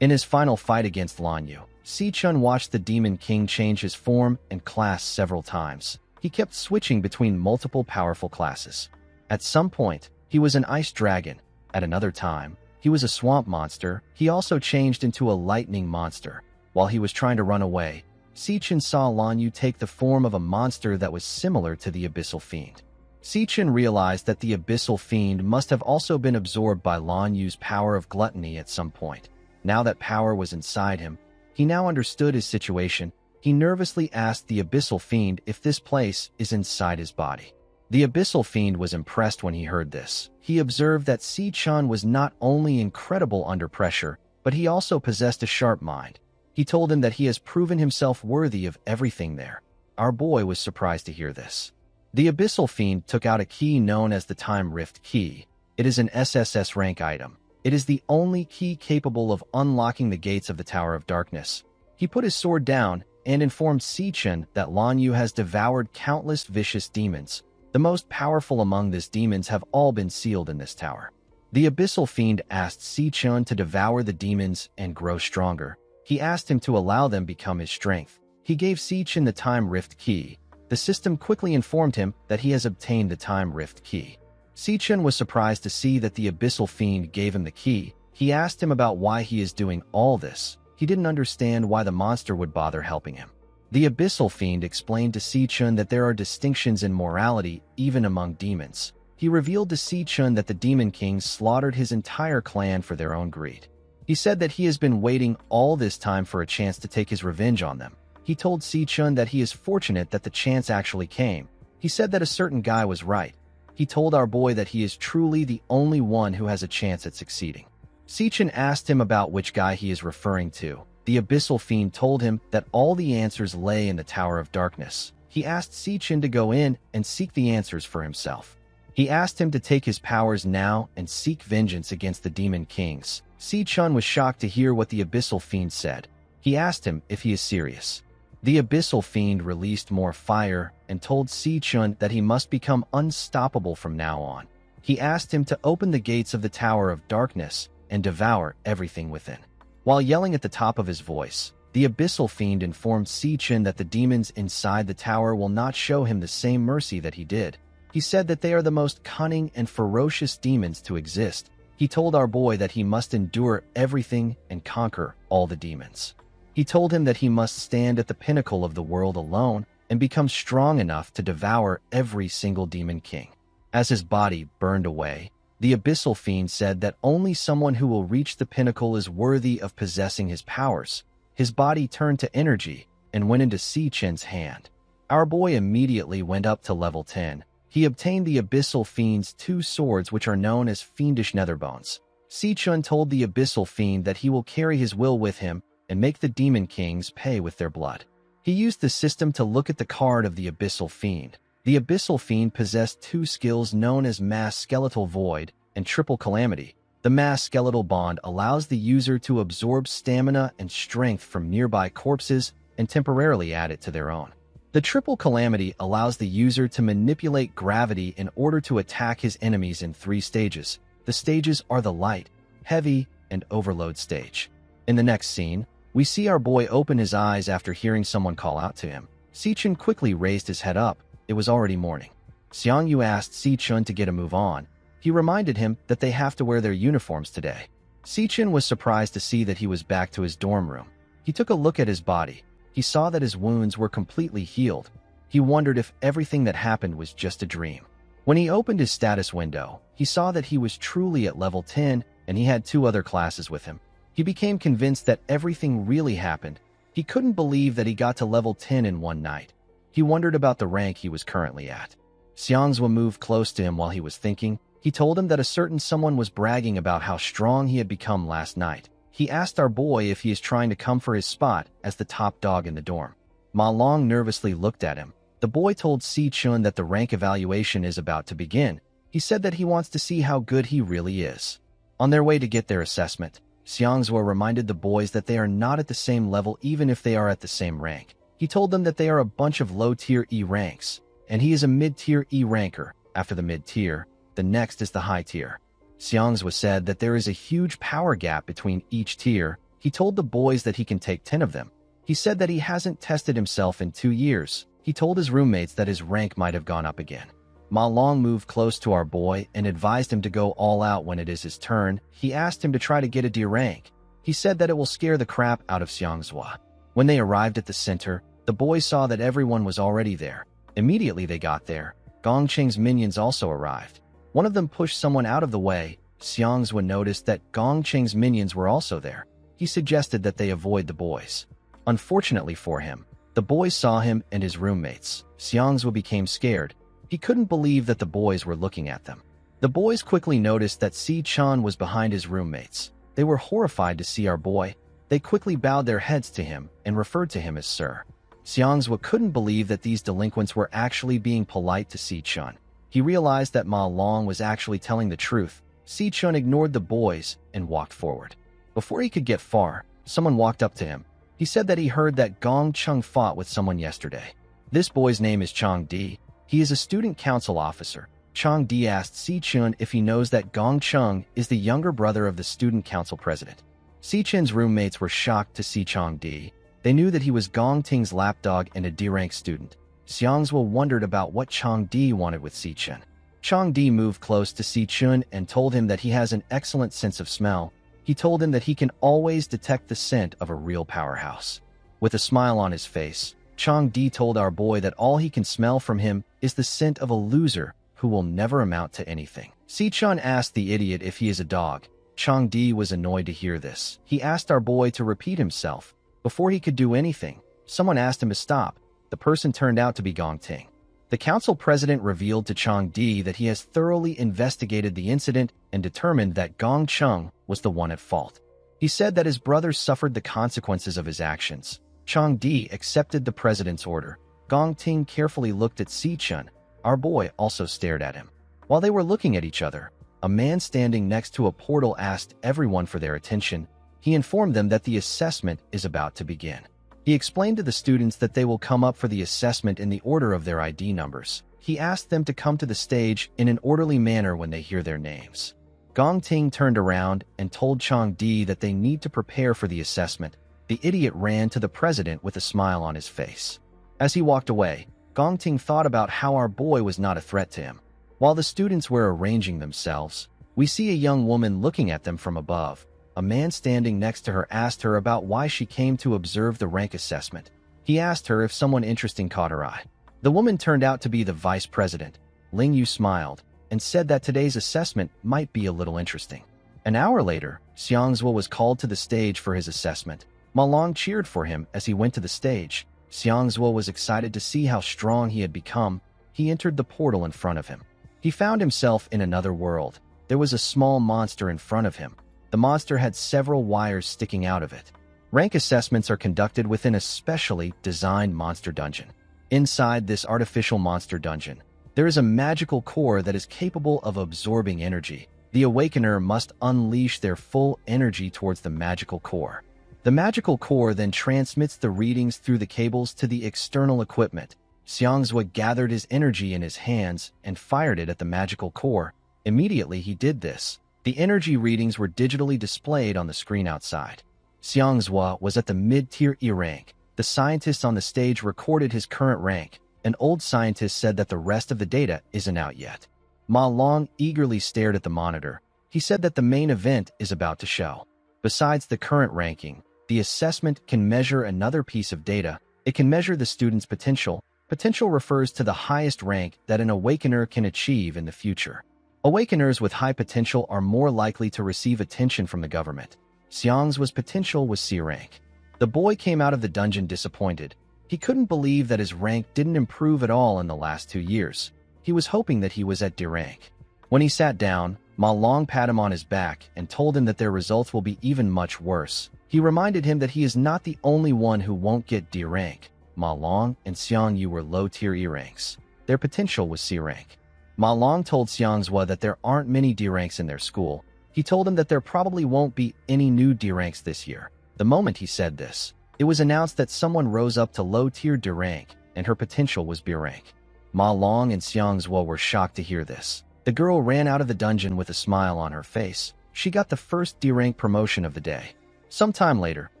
In his final fight against Lanyu, Si-chen watched the Demon King change his form and class several times. He kept switching between multiple powerful classes. At some point, he was an ice dragon. At another time, he was a swamp monster. He also changed into a lightning monster. While he was trying to run away, Si-chen saw Lanyu take the form of a monster that was similar to the Abyssal Fiend. Si-chen realized that the Abyssal Fiend must have also been absorbed by Lanyu's power of gluttony at some point. Now that power was inside him, he now understood his situation. He nervously asked the Abyssal Fiend if this place is inside his body. The Abyssal Fiend was impressed when he heard this. He observed that Si-chun was not only incredible under pressure, but he also possessed a sharp mind. He told him that he has proven himself worthy of everything there. Our boy was surprised to hear this. The Abyssal Fiend took out a key known as the Time Rift Key. It is an SSS-Rank item. It is the only key capable of unlocking the gates of the Tower of Darkness. He put his sword down and informed Si-chun that Lan Yu has devoured countless vicious demons. The most powerful among these demons have all been sealed in this tower. The Abyssal Fiend asked Si-chun to devour the demons and grow stronger. He asked him to allow them become his strength. He gave Si-chun the Time Rift Key. The system quickly informed him that he has obtained the Time Rift Key. Si-chun was surprised to see that the Abyssal Fiend gave him the key. He asked him about why he is doing all this. He didn't understand why the monster would bother helping him. The Abyssal Fiend explained to Si-chun that there are distinctions in morality even among demons. He revealed to Si-chun that the Demon Kings slaughtered his entire clan for their own greed. He said that he has been waiting all this time for a chance to take his revenge on them. He told Si-chun that he is fortunate that the chance actually came. He said that a certain guy was right. He told our boy that he is truly the only one who has a chance at succeeding. Si-chun asked him about which guy he is referring to. The Abyssal Fiend told him that all the answers lay in the Tower of Darkness. He asked Si-chun to go in and seek the answers for himself. He asked him to take his powers now and seek vengeance against the Demon Kings. Si-chun was shocked to hear what the Abyssal Fiend said. He asked him if he is serious. The Abyssal Fiend released more fire and told Si-chun that he must become unstoppable from now on. He asked him to open the gates of the Tower of Darkness and devour everything within. While yelling at the top of his voice, the Abyssal Fiend informed Si-chun that the demons inside the tower will not show him the same mercy that he did. He said that they are the most cunning and ferocious demons to exist. He told our boy that he must endure everything and conquer all the demons. He told him that he must stand at the pinnacle of the world alone and become strong enough to devour every single demon king. As his body burned away, the Abyssal Fiend said that only someone who will reach the pinnacle is worthy of possessing his powers. His body turned to energy and went into Si-chun's hand. Our boy immediately went up to level 10. He obtained the Abyssal Fiend's 2 swords, which are known as Fiendish Netherbones. Si-chun told the Abyssal Fiend that he will carry his will with him and make the Demon Kings pay with their blood. He used the system to look at the card of the Abyssal Fiend. The Abyssal Fiend possessed 2 skills known as Mass Skeletal Void and Triple Calamity. The Mass Skeletal Bond allows the user to absorb stamina and strength from nearby corpses and temporarily add it to their own. The Triple Calamity allows the user to manipulate gravity in order to attack his enemies in 3 stages. The stages are the Light, Heavy, and Overload stage. In the next scene, we see our boy open his eyes after hearing someone call out to him. Si-chun quickly raised his head up. It was already morning. Xiangyu asked Si-chun to get a move on. He reminded him that they have to wear their uniforms today. Si-chun was surprised to see that he was back to his dorm room. He took a look at his body. He saw that his wounds were completely healed. He wondered if everything that happened was just a dream. When he opened his status window, he saw that he was truly at level 10 and he had 2 other classes with him. He became convinced that everything really happened. He couldn't believe that he got to level 10 in one night. He wondered about the rank he was currently at. Xiangzhua moved close to him while he was thinking. He told him that a certain someone was bragging about how strong he had become last night. He asked our boy if he is trying to come for his spot as the top dog in the dorm. Ma Long nervously looked at him. The boy told Si-chun that the rank evaluation is about to begin. He said that he wants to see how good he really is. On their way to get their assessment, Xiangzhua reminded the boys that they are not at the same level even if they are at the same rank. He told them that they are a bunch of low-tier E ranks, and he is a mid-tier E ranker. After the mid-tier, the next is the high tier. Xiangzhua said that there is a huge power gap between each tier. He told the boys that he can take 10 of them. He said that he hasn't tested himself in 2 years. He told his roommates that his rank might have gone up again. Ma Long moved close to our boy and advised him to go all out when it is his turn. He asked him to try to get a D rank. He said that it will scare the crap out of Xiangzhua. When they arrived at the center, the boys saw that everyone was already there. Immediately they got there, Gongcheng's minions also arrived. One of them pushed someone out of the way. Xiangzhua noticed that Gongcheng's minions were also there. He suggested that they avoid the boys. Unfortunately for him, The boys saw him and his roommates. Xiangzhou became scared. He couldn't believe that the boys were looking at them. The boys quickly noticed that Si-chan was behind his roommates. They were horrified to see our boy. They quickly bowed their heads to him and referred to him as Sir. Xiangzhou couldn't believe that these delinquents were actually being polite to Si-chan. He realized that Ma Long was actually telling the truth. Si-chan ignored the boys and walked forward. Before he could get far, someone walked up to him. He said that he heard that Gong Chung fought with someone yesterday. This boy's name is Chang Di. He is a student council officer. Chang Di asked Si-chan if he knows that Gong Chung is the younger brother of the student council president. Si-chan's roommates were shocked to see Chang Di. They knew that he was Gong Ting's lapdog and a D-rank student. Xiangzhou wondered about what Chang Di wanted with Si-chan. Chang Di moved close to Si-chan and told him that he has an excellent sense of smell. He told him that he can always detect the scent of a real powerhouse. With a smile on his face, Chang Di told our boy that all he can smell from him is the scent of a loser who will never amount to anything. Si-chan asked the idiot if he is a dog. Chang Di was annoyed to hear this. He asked our boy to repeat himself. Before he could do anything, someone asked him to stop. The person turned out to be Gong Ting. The council president revealed to Chang Di that he has thoroughly investigated the incident and determined that Gong Chung was the one at fault. He said that his brother suffered the consequences of his actions. Chang Di accepted the president's order. Gong Ting carefully looked at Si-chan. Our boy also stared at him. While they were looking at each other, a man standing next to a portal asked everyone for their attention. He informed them that the assessment is about to begin. He explained to the students that they will come up for the assessment in the order of their ID numbers. He asked them to come to the stage in an orderly manner when they hear their names. Gong Ting turned around and told Chang Di that they need to prepare for the assessment. The idiot ran to the president with a smile on his face. As he walked away, Gong Ting thought about how our boy was not a threat to him. While the students were arranging themselves, we see a young woman looking at them from above. A man standing next to her asked her about why she came to observe the rank assessment. He asked her if someone interesting caught her eye. The woman turned out to be the vice president. Ling Yu smiled and said that today's assessment might be a little interesting. An hour later, Xiangzhou was called to the stage for his assessment. Ma Long cheered for him as he went to the stage. Xiangzhou was excited to see how strong he had become. He entered the portal in front of him. He found himself in another world. There was a small monster in front of him. The monster had several wires sticking out of it. Rank assessments are conducted within a specially designed monster dungeon. Inside this artificial monster dungeon, there is a magical core that is capable of absorbing energy. The Awakener must unleash their full energy towards the magical core. The magical core then transmits the readings through the cables to the external equipment. Xiangzhou gathered his energy in his hands and fired it at the magical core. Immediately he did this. The energy readings were digitally displayed on the screen outside. Xiangzhou was at the mid-tier E rank. The scientist on the stage recorded his current rank. An old scientist said that the rest of the data isn't out yet. Ma Long eagerly stared at the monitor. He said that the main event is about to show. Besides the current ranking, the assessment can measure another piece of data. It can measure the student's potential. Potential refers to the highest rank that an Awakener can achieve in the future. Awakeners with high potential are more likely to receive attention from the government. Xiangzhou's potential was C rank. The boy came out of the dungeon disappointed. He couldn't believe that his rank didn't improve at all in the last 2 years. He was hoping that he was at D rank. When he sat down, Ma Long pat him on his back and told him that their results will be even much worse. He reminded him that he is not the only one who won't get D rank. Ma Long and Xiang Yu were low-tier E ranks. Their potential was C rank. Ma Long told Xiangzhou that there aren't many D ranks in their school. He told him that there probably won't be any new D ranks this year. The moment he said this, it was announced that someone rose up to low-tier D rank, and her potential was B rank. Ma Long and Xiangzhou were shocked to hear this. The girl ran out of the dungeon with a smile on her face. She got the first D rank promotion of the day. Sometime later,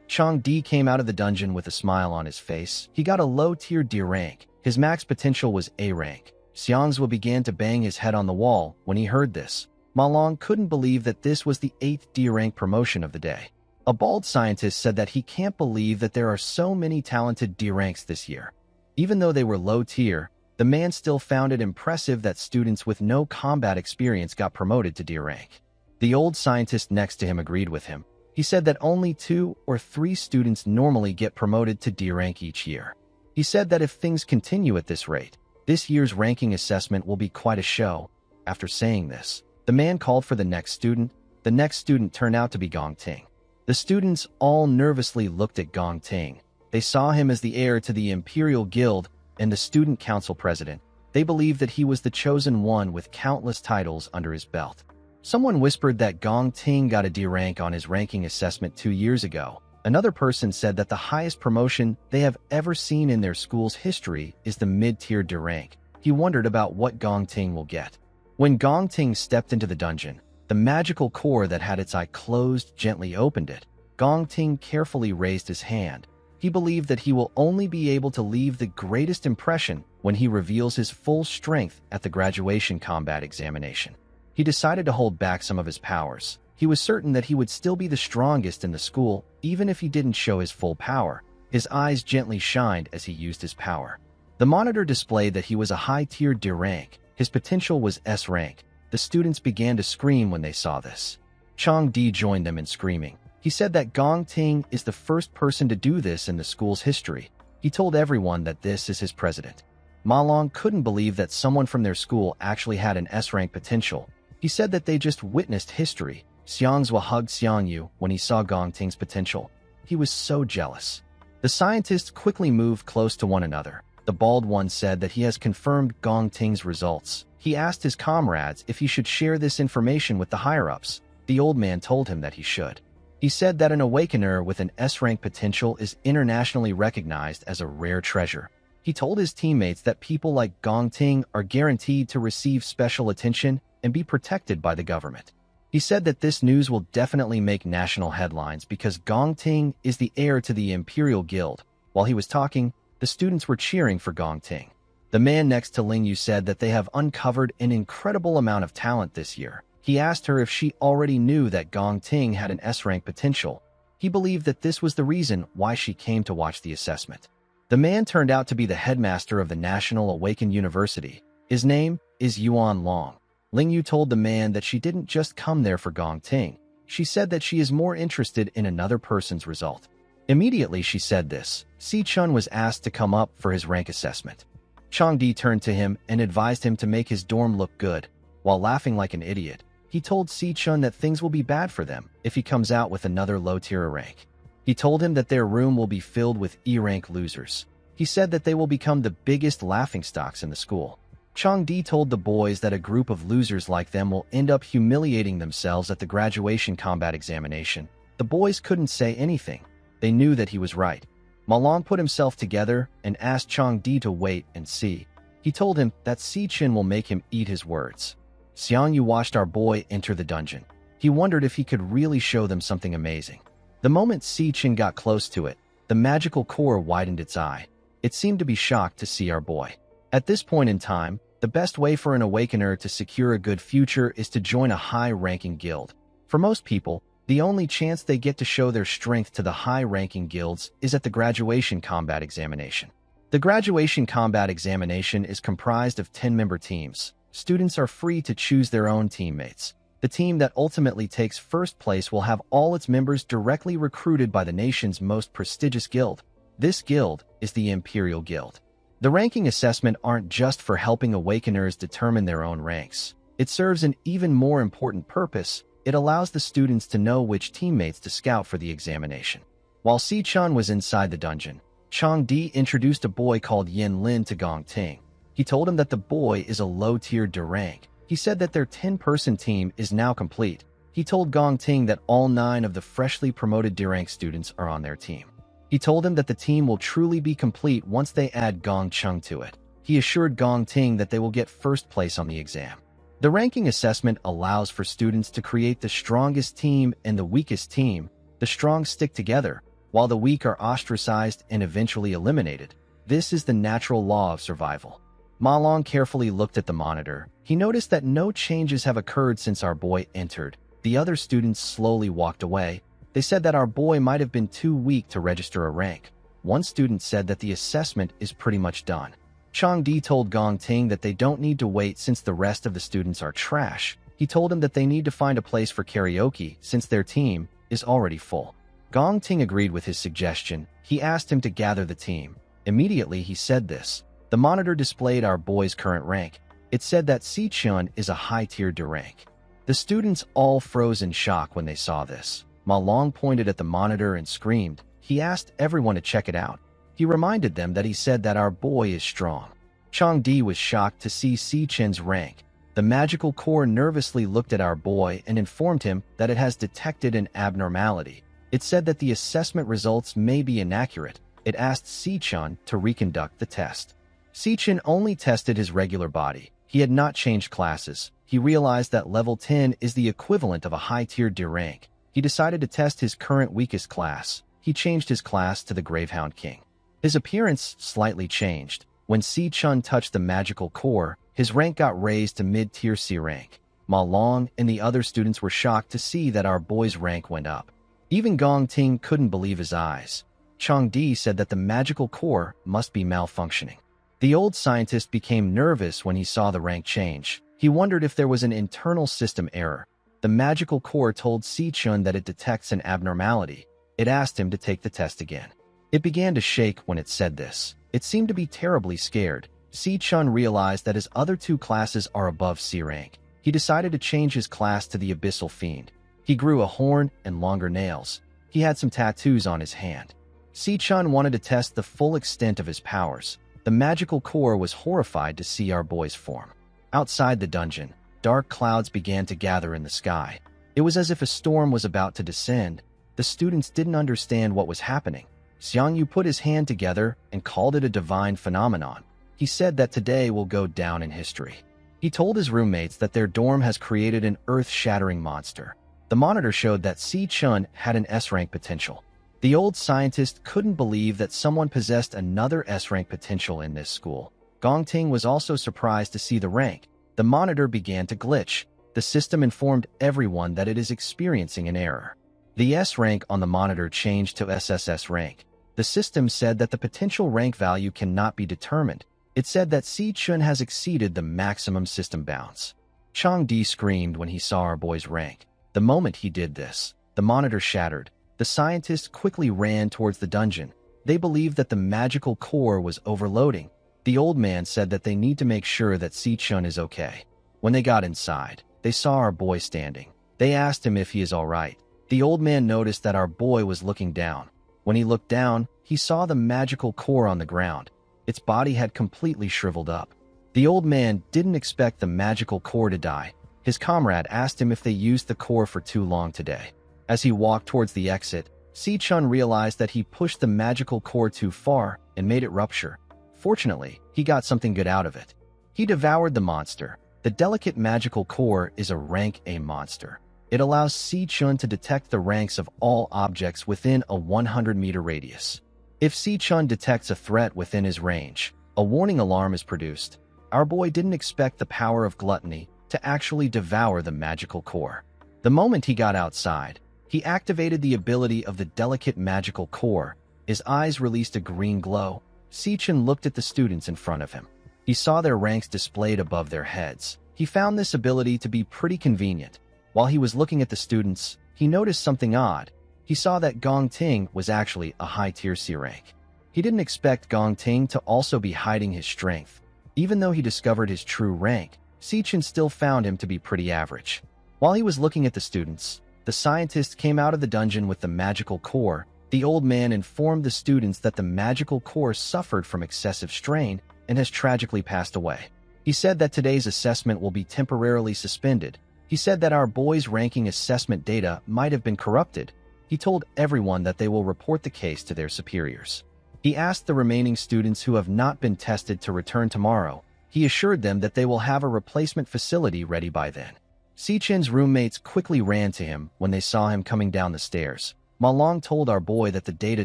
Chang Di came out of the dungeon with a smile on his face. He got a low-tier D rank. His max potential was A rank. Xiangzhou began to bang his head on the wall when he heard this. Ma Long couldn't believe that this was the 8th D rank promotion of the day. A bald scientist said that he can't believe that there are so many talented D ranks this year. Even though they were low tier, the man still found it impressive that students with no combat experience got promoted to D rank. The old scientist next to him agreed with him. He said that only 2 or 3 students normally get promoted to D rank each year. He said that if things continue at this rate, this year's ranking assessment will be quite a show. After saying this, the man called for the next student. The next student turned out to be Gong Ting. The students all nervously looked at Gong Ting. They saw him as the heir to the Imperial Guild and the Student Council president. They believed that he was the chosen one with countless titles under his belt. Someone whispered that Gong Ting got a D rank on his ranking assessment 2 years ago. Another person said that the highest promotion they have ever seen in their school's history is the mid-tier D rank. He wondered about what Gong Ting will get. When Gong Ting stepped into the dungeon, the magical core that had its eye closed gently opened it. Gong Ting carefully raised his hand. He believed that he will only be able to leave the greatest impression when he reveals his full strength at the graduation combat examination. He decided to hold back some of his powers. He was certain that he would still be the strongest in the school, even if he didn't show his full power. His eyes gently shined as he used his power. The monitor displayed that he was a high-tier D rank. His potential was S rank. The students began to scream when they saw this. Chong Di joined them in screaming. He said that Gong Ting is the first person to do this in the school's history. He told everyone that this is his president. Ma Long couldn't believe that someone from their school actually had an S-rank potential. He said that they just witnessed history. Xiangzhua hugged Xiangyu when he saw Gong Ting's potential. He was so jealous. The scientists quickly moved close to one another. The bald one said that he has confirmed Gong Ting's results. He asked his comrades if he should share this information with the higher-ups. The old man told him that he should. He said that an awakener with an S-rank potential is internationally recognized as a rare treasure. He told his teammates that people like Gong Ting are guaranteed to receive special attention and be protected by the government. He said that this news will definitely make national headlines because Gong Ting is the heir to the Imperial Guild. While he was talking, the students were cheering for Gong Ting. The man next to Ling Yu said that they have uncovered an incredible amount of talent this year. He asked her if she already knew that Gong Ting had an S-rank potential. He believed that this was the reason why she came to watch the assessment. The man turned out to be the headmaster of the National Awakened University. His name is Yuan Long. Ling Yu told the man that she didn't just come there for Gong Ting. She said that she is more interested in another person's result. Immediately she said this, Si Chun was asked to come up for his rank assessment. Chong Di turned to him and advised him to make his dorm look good. While laughing like an idiot, he told Si Chun that things will be bad for them if he comes out with another low-tier rank. He told him that their room will be filled with E-rank losers. He said that they will become the biggest laughingstocks in the school. Chong Di told the boys that a group of losers like them will end up humiliating themselves at the graduation combat examination. The boys couldn't say anything. They knew that he was right. Ma Long put himself together and asked Chong Di to wait and see. He told him that Si Chin will make him eat his words. Xiang Yu watched our boy enter the dungeon. He wondered if he could really show them something amazing. The moment Si Chin got close to it, the magical core widened its eye. It seemed to be shocked to see our boy. At this point in time, the best way for an awakener to secure a good future is to join a high-ranking guild. For most people, the only chance they get to show their strength to the high-ranking guilds is at the graduation combat examination. The graduation combat examination is comprised of 10-member teams. Students are free to choose their own teammates. The team that ultimately takes first place will have all its members directly recruited by the nation's most prestigious guild. This guild is the Imperial Guild. The ranking assessment aren't just for helping awakeners determine their own ranks. It serves an even more important purpose. It allows the students to know which teammates to scout for the examination. While Si Chun was inside the dungeon, Chong Di introduced a boy called Yin Lin to Gong Ting. He told him that the boy is a low-tier D rank. He said that their 10-person team is now complete. He told Gong Ting that all 9 of the freshly promoted D rank students are on their team. He told him that the team will truly be complete once they add Gong Chung to it. He assured Gong Ting that they will get first place on the exam. The ranking assessment allows for students to create the strongest team and the weakest team. The strong stick together, while the weak are ostracized and eventually eliminated. This is the natural law of survival. Ma Long carefully looked at the monitor. He noticed that no changes have occurred since our boy entered. The other students slowly walked away. They said that our boy might have been too weak to register a rank. One student said that the assessment is pretty much done. Chong Di told Gong Ting that they don't need to wait since the rest of the students are trash. He told him that they need to find a place for karaoke since their team is already full. Gong Ting agreed with his suggestion. He asked him to gather the team. Immediately he said this. The monitor displayed our boy's current rank. It said that Si-chun is a high-tier D rank. The students all froze in shock when they saw this. Ma Long pointed at the monitor and screamed. He asked everyone to check it out. He reminded them that he said that our boy is strong. Changdi was shocked to see Si-chun's rank. The magical core nervously looked at our boy and informed him that it has detected an abnormality. It said that the assessment results may be inaccurate. It asked Si-chun to reconduct the test. Si-chun only tested his regular body. He had not changed classes. He realized that level 10 is the equivalent of a high-tier D rank. He decided to test his current weakest class. He changed his class to the Gravehound King. His appearance slightly changed. When Si-chun touched the magical core, his rank got raised to mid-tier C rank. Ma Long and the other students were shocked to see that our boy's rank went up. Even Gong Ting couldn't believe his eyes. Changdi said that the magical core must be malfunctioning. The old scientist became nervous when he saw the rank change. He wondered if there was an internal system error. The magical core told Si-chun that it detects an abnormality. It asked him to take the test again. It began to shake when it said this. It seemed to be terribly scared. Si-chun realized that his other two classes are above C rank. He decided to change his class to the Abyssal Fiend. He grew a horn and longer nails. He had some tattoos on his hand. Si-chun wanted to test the full extent of his powers. The magical core was horrified to see our boy's form. Outside the dungeon, dark clouds began to gather in the sky. It was as if a storm was about to descend. The students didn't understand what was happening. Xiangyu put his hand together and called it a divine phenomenon. He said that today will go down in history. He told his roommates that their dorm has created an earth-shattering monster. The monitor showed that Si-chun had an S-rank potential. The old scientist couldn't believe that someone possessed another S-rank potential in this school. Gong Ting was also surprised to see the rank. The monitor began to glitch. The system informed everyone that it is experiencing an error. The S rank on the monitor changed to SSS-Rank. The system said that the potential rank value cannot be determined. It said that Si-chun has exceeded the maximum system bounds. Changdi screamed when he saw our boy's rank. The moment he did this, the monitor shattered. The scientists quickly ran towards the dungeon. They believed that the magical core was overloading. The old man said that they need to make sure that Si-chun is okay. When they got inside, they saw our boy standing. They asked him if he is all right. The old man noticed that our boy was looking down. When he looked down, he saw the magical core on the ground. Its body had completely shriveled up. The old man didn't expect the magical core to die. His comrade asked him if they used the core for too long today. As he walked towards the exit, Si-chun realized that he pushed the magical core too far and made it rupture. Fortunately, he got something good out of it. He devoured the monster. The delicate magical core is a rank A monster. It allows Si-chun to detect the ranks of all objects within a 100-meter radius. If Si-chun detects a threat within his range, a warning alarm is produced. Our boy didn't expect the power of gluttony to actually devour the magical core. The moment he got outside, he activated the ability of the delicate magical core. His eyes released a green glow. Si-chun looked at the students in front of him. He saw their ranks displayed above their heads. He found this ability to be pretty convenient. While he was looking at the students, he noticed something odd. He saw that Gong Ting was actually a high-tier C rank. He didn't expect Gong Ting to also be hiding his strength. Even though he discovered his true rank, Si-chun still found him to be pretty average. While he was looking at the students, the scientist came out of the dungeon with the magical core. The old man informed the students that the magical core suffered from excessive strain and has tragically passed away. He said that today's assessment will be temporarily suspended. He said that our boys' ranking assessment data might have been corrupted. He told everyone that they will report the case to their superiors. He asked the remaining students who have not been tested to return tomorrow. He assured them that they will have a replacement facility ready by then. Si-chun's roommates quickly ran to him when they saw him coming down the stairs. Ma Long told our boy that the data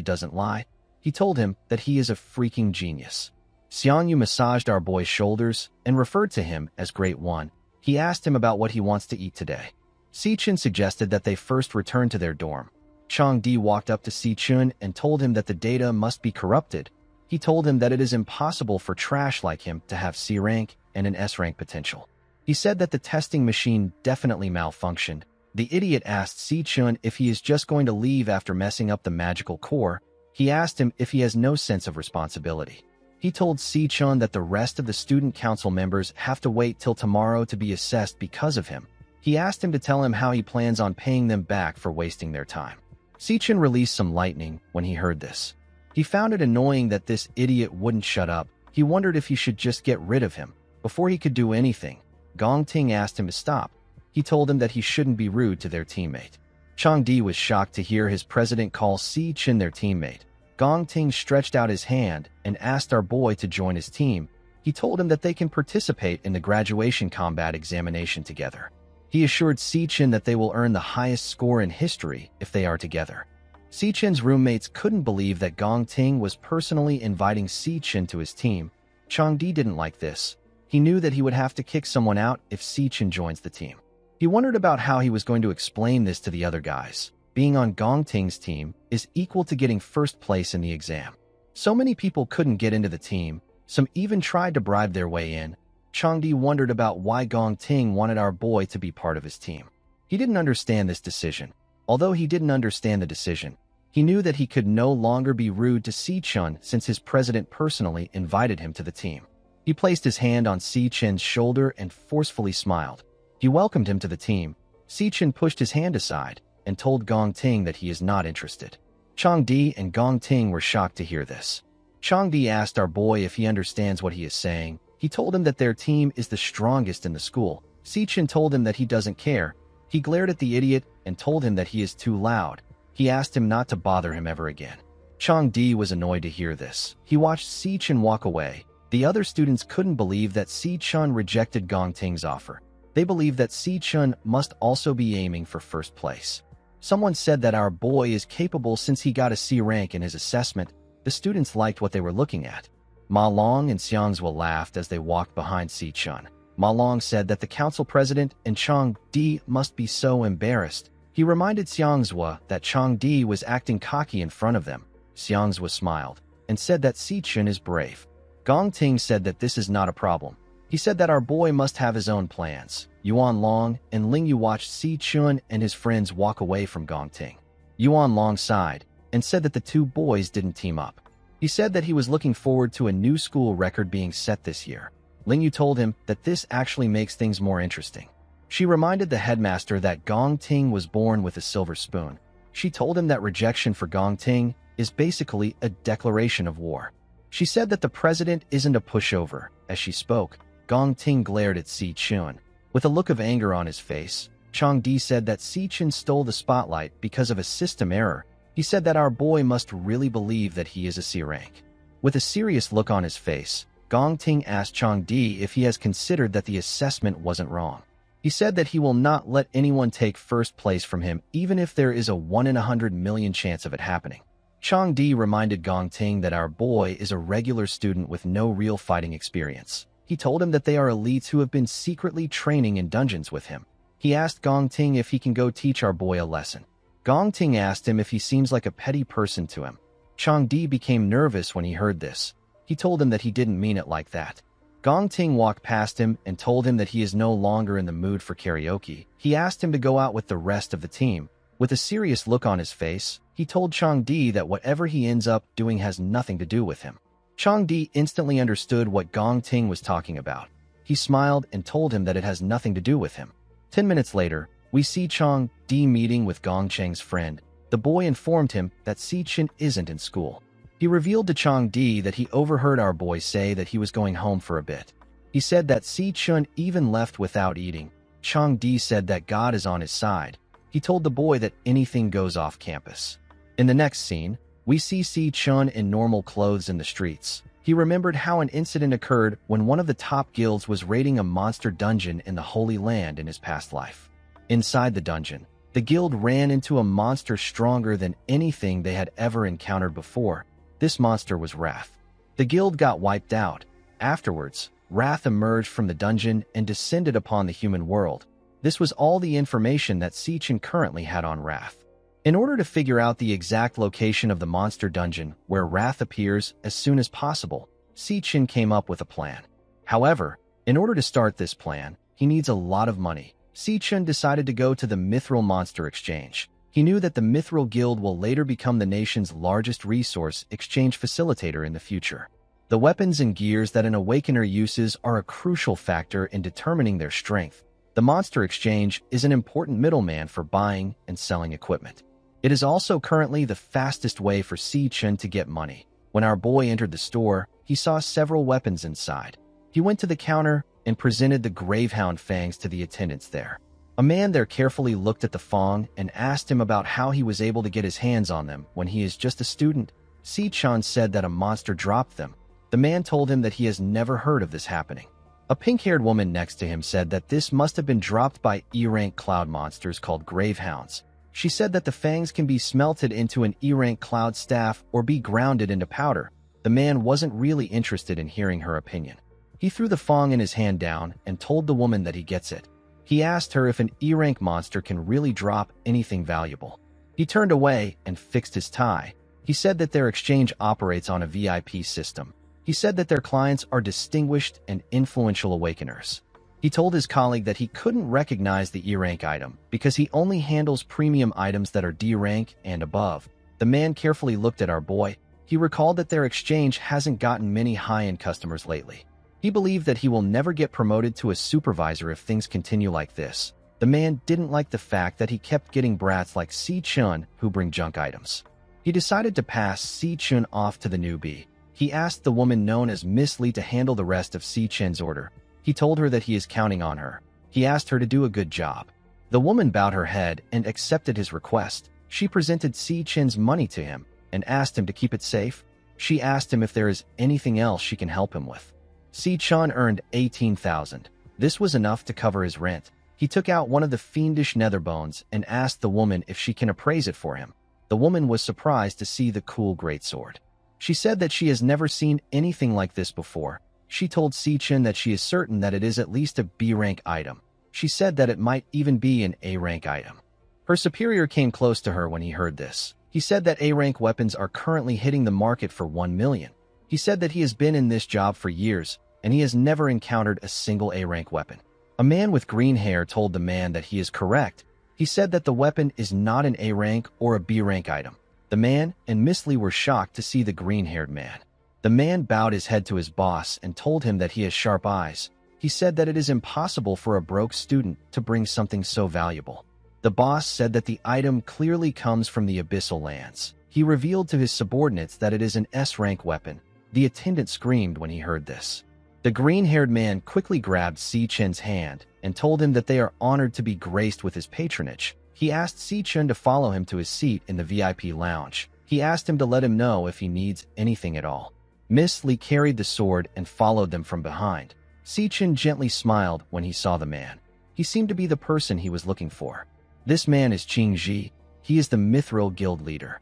doesn't lie. He told him that he is a freaking genius. Xiangyu massaged our boy's shoulders and referred to him as Great One. He asked him about what he wants to eat today. Si-chun suggested that they first return to their dorm. Changdi walked up to Si-chun and told him that the data must be corrupted. He told him that it is impossible for trash like him to have C rank and an S rank potential. He said that the testing machine definitely malfunctioned. The idiot asked Si-chun if he is just going to leave after messing up the magical core. He asked him if he has no sense of responsibility. He told Si-chun that the rest of the student council members have to wait till tomorrow to be assessed because of him. He asked him to tell him how he plans on paying them back for wasting their time. Si-chun released some lightning when he heard this. He found it annoying that this idiot wouldn't shut up. He wondered if he should just get rid of him. Before he could do anything, Gong Ting asked him to stop. He told him that he shouldn't be rude to their teammate. Changdi was shocked to hear his president call Si-chun their teammate. Gong Ting stretched out his hand and asked our boy to join his team. He told him that they can participate in the graduation combat examination together. He assured Si-chun that they will earn the highest score in history if they are together. Si-chun's roommates couldn't believe that Gong Ting was personally inviting Si-chun to his team. Changdi didn't like this. He knew that he would have to kick someone out if Si-chun joins the team. He wondered about how he was going to explain this to the other guys. Being on Gong Ting's team is equal to getting first place in the exam. So many people couldn't get into the team. Some even tried to bribe their way in. Changdi wondered about why Gong Ting wanted our boy to be part of his team. He didn't understand this decision. Although he didn't understand the decision, he knew that he could no longer be rude to Si-chun since his president personally invited him to the team. He placed his hand on Si-chun's shoulder and forcefully smiled. He welcomed him to the team. Si-chun pushed his hand aside and told Gong Ting that he is not interested. Changdi and Gong Ting were shocked to hear this. Changdi asked our boy if he understands what he is saying. He told him that their team is the strongest in the school. Si-chun told him that he doesn't care. He glared at the idiot and told him that he is too loud. He asked him not to bother him ever again. Changdi was annoyed to hear this. He watched Si-chun walk away. The other students couldn't believe that Si-chun rejected Gong Ting's offer. They believed that Si-chun must also be aiming for first place. Someone said that our boy is capable since he got a C rank in his assessment. The students liked what they were looking at. Ma Long and Xiangzhua laughed as they walked behind Si-chun. Ma Long said that the council president and Changdi must be so embarrassed. He reminded Xiangzhua that Changdi was acting cocky in front of them. Xiangzhua smiled and said that Si-chun is brave. Gong Ting said that this is not a problem. He said that our boy must have his own plans. Yuan Long and Ling Yu watched Si-chun and his friends walk away from Gong Ting. Yuan Long sighed and said that the two boys didn't team up. He said that he was looking forward to a new school record being set this year. Ling Yu told him that this actually makes things more interesting. She reminded the headmaster that Gong Ting was born with a silver spoon. She told him that rejection for Gong Ting is basically a declaration of war. She said that the president isn't a pushover. As she spoke, Gong Ting glared at Si-chun. With a look of anger on his face, Changdi said that Si-chun stole the spotlight because of a system error. He said that our boy must really believe that he is a C rank. With a serious look on his face, Gong Ting asked Changdi if he has considered that the assessment wasn't wrong. He said that he will not let anyone take first place from him even if there is a 1 in 100 million chance of it happening. Changdi reminded Gong Ting that our boy is a regular student with no real fighting experience. He told him that they are elites who have been secretly training in dungeons with him. He asked Gong Ting if he can go teach our boy a lesson. Gong Ting asked him if he seems like a petty person to him. Changdi became nervous when he heard this. He told him that he didn't mean it like that. Gong Ting walked past him and told him that he is no longer in the mood for karaoke. He asked him to go out with the rest of the team. With a serious look on his face, he told Changdi that whatever he ends up doing has nothing to do with him. Changdi instantly understood what Gong Ting was talking about. He smiled and told him that it has nothing to do with him. 10 minutes later, we see Changdi meeting with Gong Cheng's friend. The boy informed him that Si-chun isn't in school. He revealed to Changdi that he overheard our boy say that he was going home for a bit. He said that Si-chun even left without eating. Changdi said that God is on his side. He told the boy that anything goes off campus. In the next scene, we see Si-chun in normal clothes in the streets. He remembered how an incident occurred when one of the top guilds was raiding a monster dungeon in the Holy Land in his past life. Inside the dungeon, the guild ran into a monster stronger than anything they had ever encountered before. This monster was Wrath. The guild got wiped out. Afterwards, Wrath emerged from the dungeon and descended upon the human world. This was all the information that Si-chun currently had on Wrath. In order to figure out the exact location of the monster dungeon where Wrath appears as soon as possible, Si-chun came up with a plan. However, in order to start this plan, he needs a lot of money. Si-chun decided to go to the Mithril Monster Exchange. He knew that the Mithril Guild will later become the nation's largest resource exchange facilitator in the future. The weapons and gears that an Awakener uses are a crucial factor in determining their strength. The Monster Exchange is an important middleman for buying and selling equipment. It is also currently the fastest way for Si-Chun to get money. When our boy entered the store, he saw several weapons inside. He went to the counter and presented the Gravehound fangs to the attendants there. A man there carefully looked at the Fang and asked him about how he was able to get his hands on them when he is just a student. Si-Chun said that a monster dropped them. The man told him that he has never heard of this happening. A pink-haired woman next to him said that this must have been dropped by E-rank cloud monsters called Gravehounds. She said that the fangs can be smelted into an E-rank cloud staff or be grounded into powder. The man wasn't really interested in hearing her opinion. He threw the Fang in his hand down and told the woman that he gets it. He asked her if an E-rank monster can really drop anything valuable. He turned away and fixed his tie. He said that their exchange operates on a VIP system. He said that their clients are distinguished and influential Awakeners. He told his colleague that he couldn't recognize the E-rank item because he only handles premium items that are D-rank and above. The man carefully looked at our boy. He recalled that their exchange hasn't gotten many high-end customers lately. He believed that he will never get promoted to a supervisor if things continue like this. The man didn't like the fact that he kept getting brats like Si-Chun who bring junk items. He decided to pass Si-Chun off to the newbie. He asked the woman known as Miss Lee to handle the rest of Si-Chun's order. He told her that he is counting on her. He asked her to do a good job. The woman bowed her head and accepted his request. She presented Si-Chun's money to him and asked him to keep it safe. She asked him if there is anything else she can help him with. Si-Chun earned 18,000. This was enough to cover his rent. He took out one of the fiendish nether bones and asked the woman if she can appraise it for him. The woman was surprised to see the cool greatsword. She said that she has never seen anything like this before. She told Si-Chun that she is certain that it is at least a B-rank item. She said that it might even be an A-rank item. Her superior came close to her when he heard this. He said that A-rank weapons are currently hitting the market for 1 million. He said that he has been in this job for years, and he has never encountered a single A-rank weapon. A man with green hair told the man that he is correct. He said that the weapon is not an A-rank or a B-rank item. The man and Miss Lee were shocked to see the green-haired man. The man bowed his head to his boss and told him that he has sharp eyes. He said that it is impossible for a broke student to bring something so valuable. The boss said that the item clearly comes from the Abyssal Lands. He revealed to his subordinates that it is an S-rank weapon. The attendant screamed when he heard this. The green-haired man quickly grabbed Si-Chun's hand and told him that they are honored to be graced with his patronage. He asked Si-Chun to follow him to his seat in the VIP lounge. He asked him to let him know if he needs anything at all. Miss Lee carried the sword and followed them from behind. Si-Chun gently smiled when he saw the man. He seemed to be the person he was looking for. This man is Qing Ji. He is the Mithril Guild leader.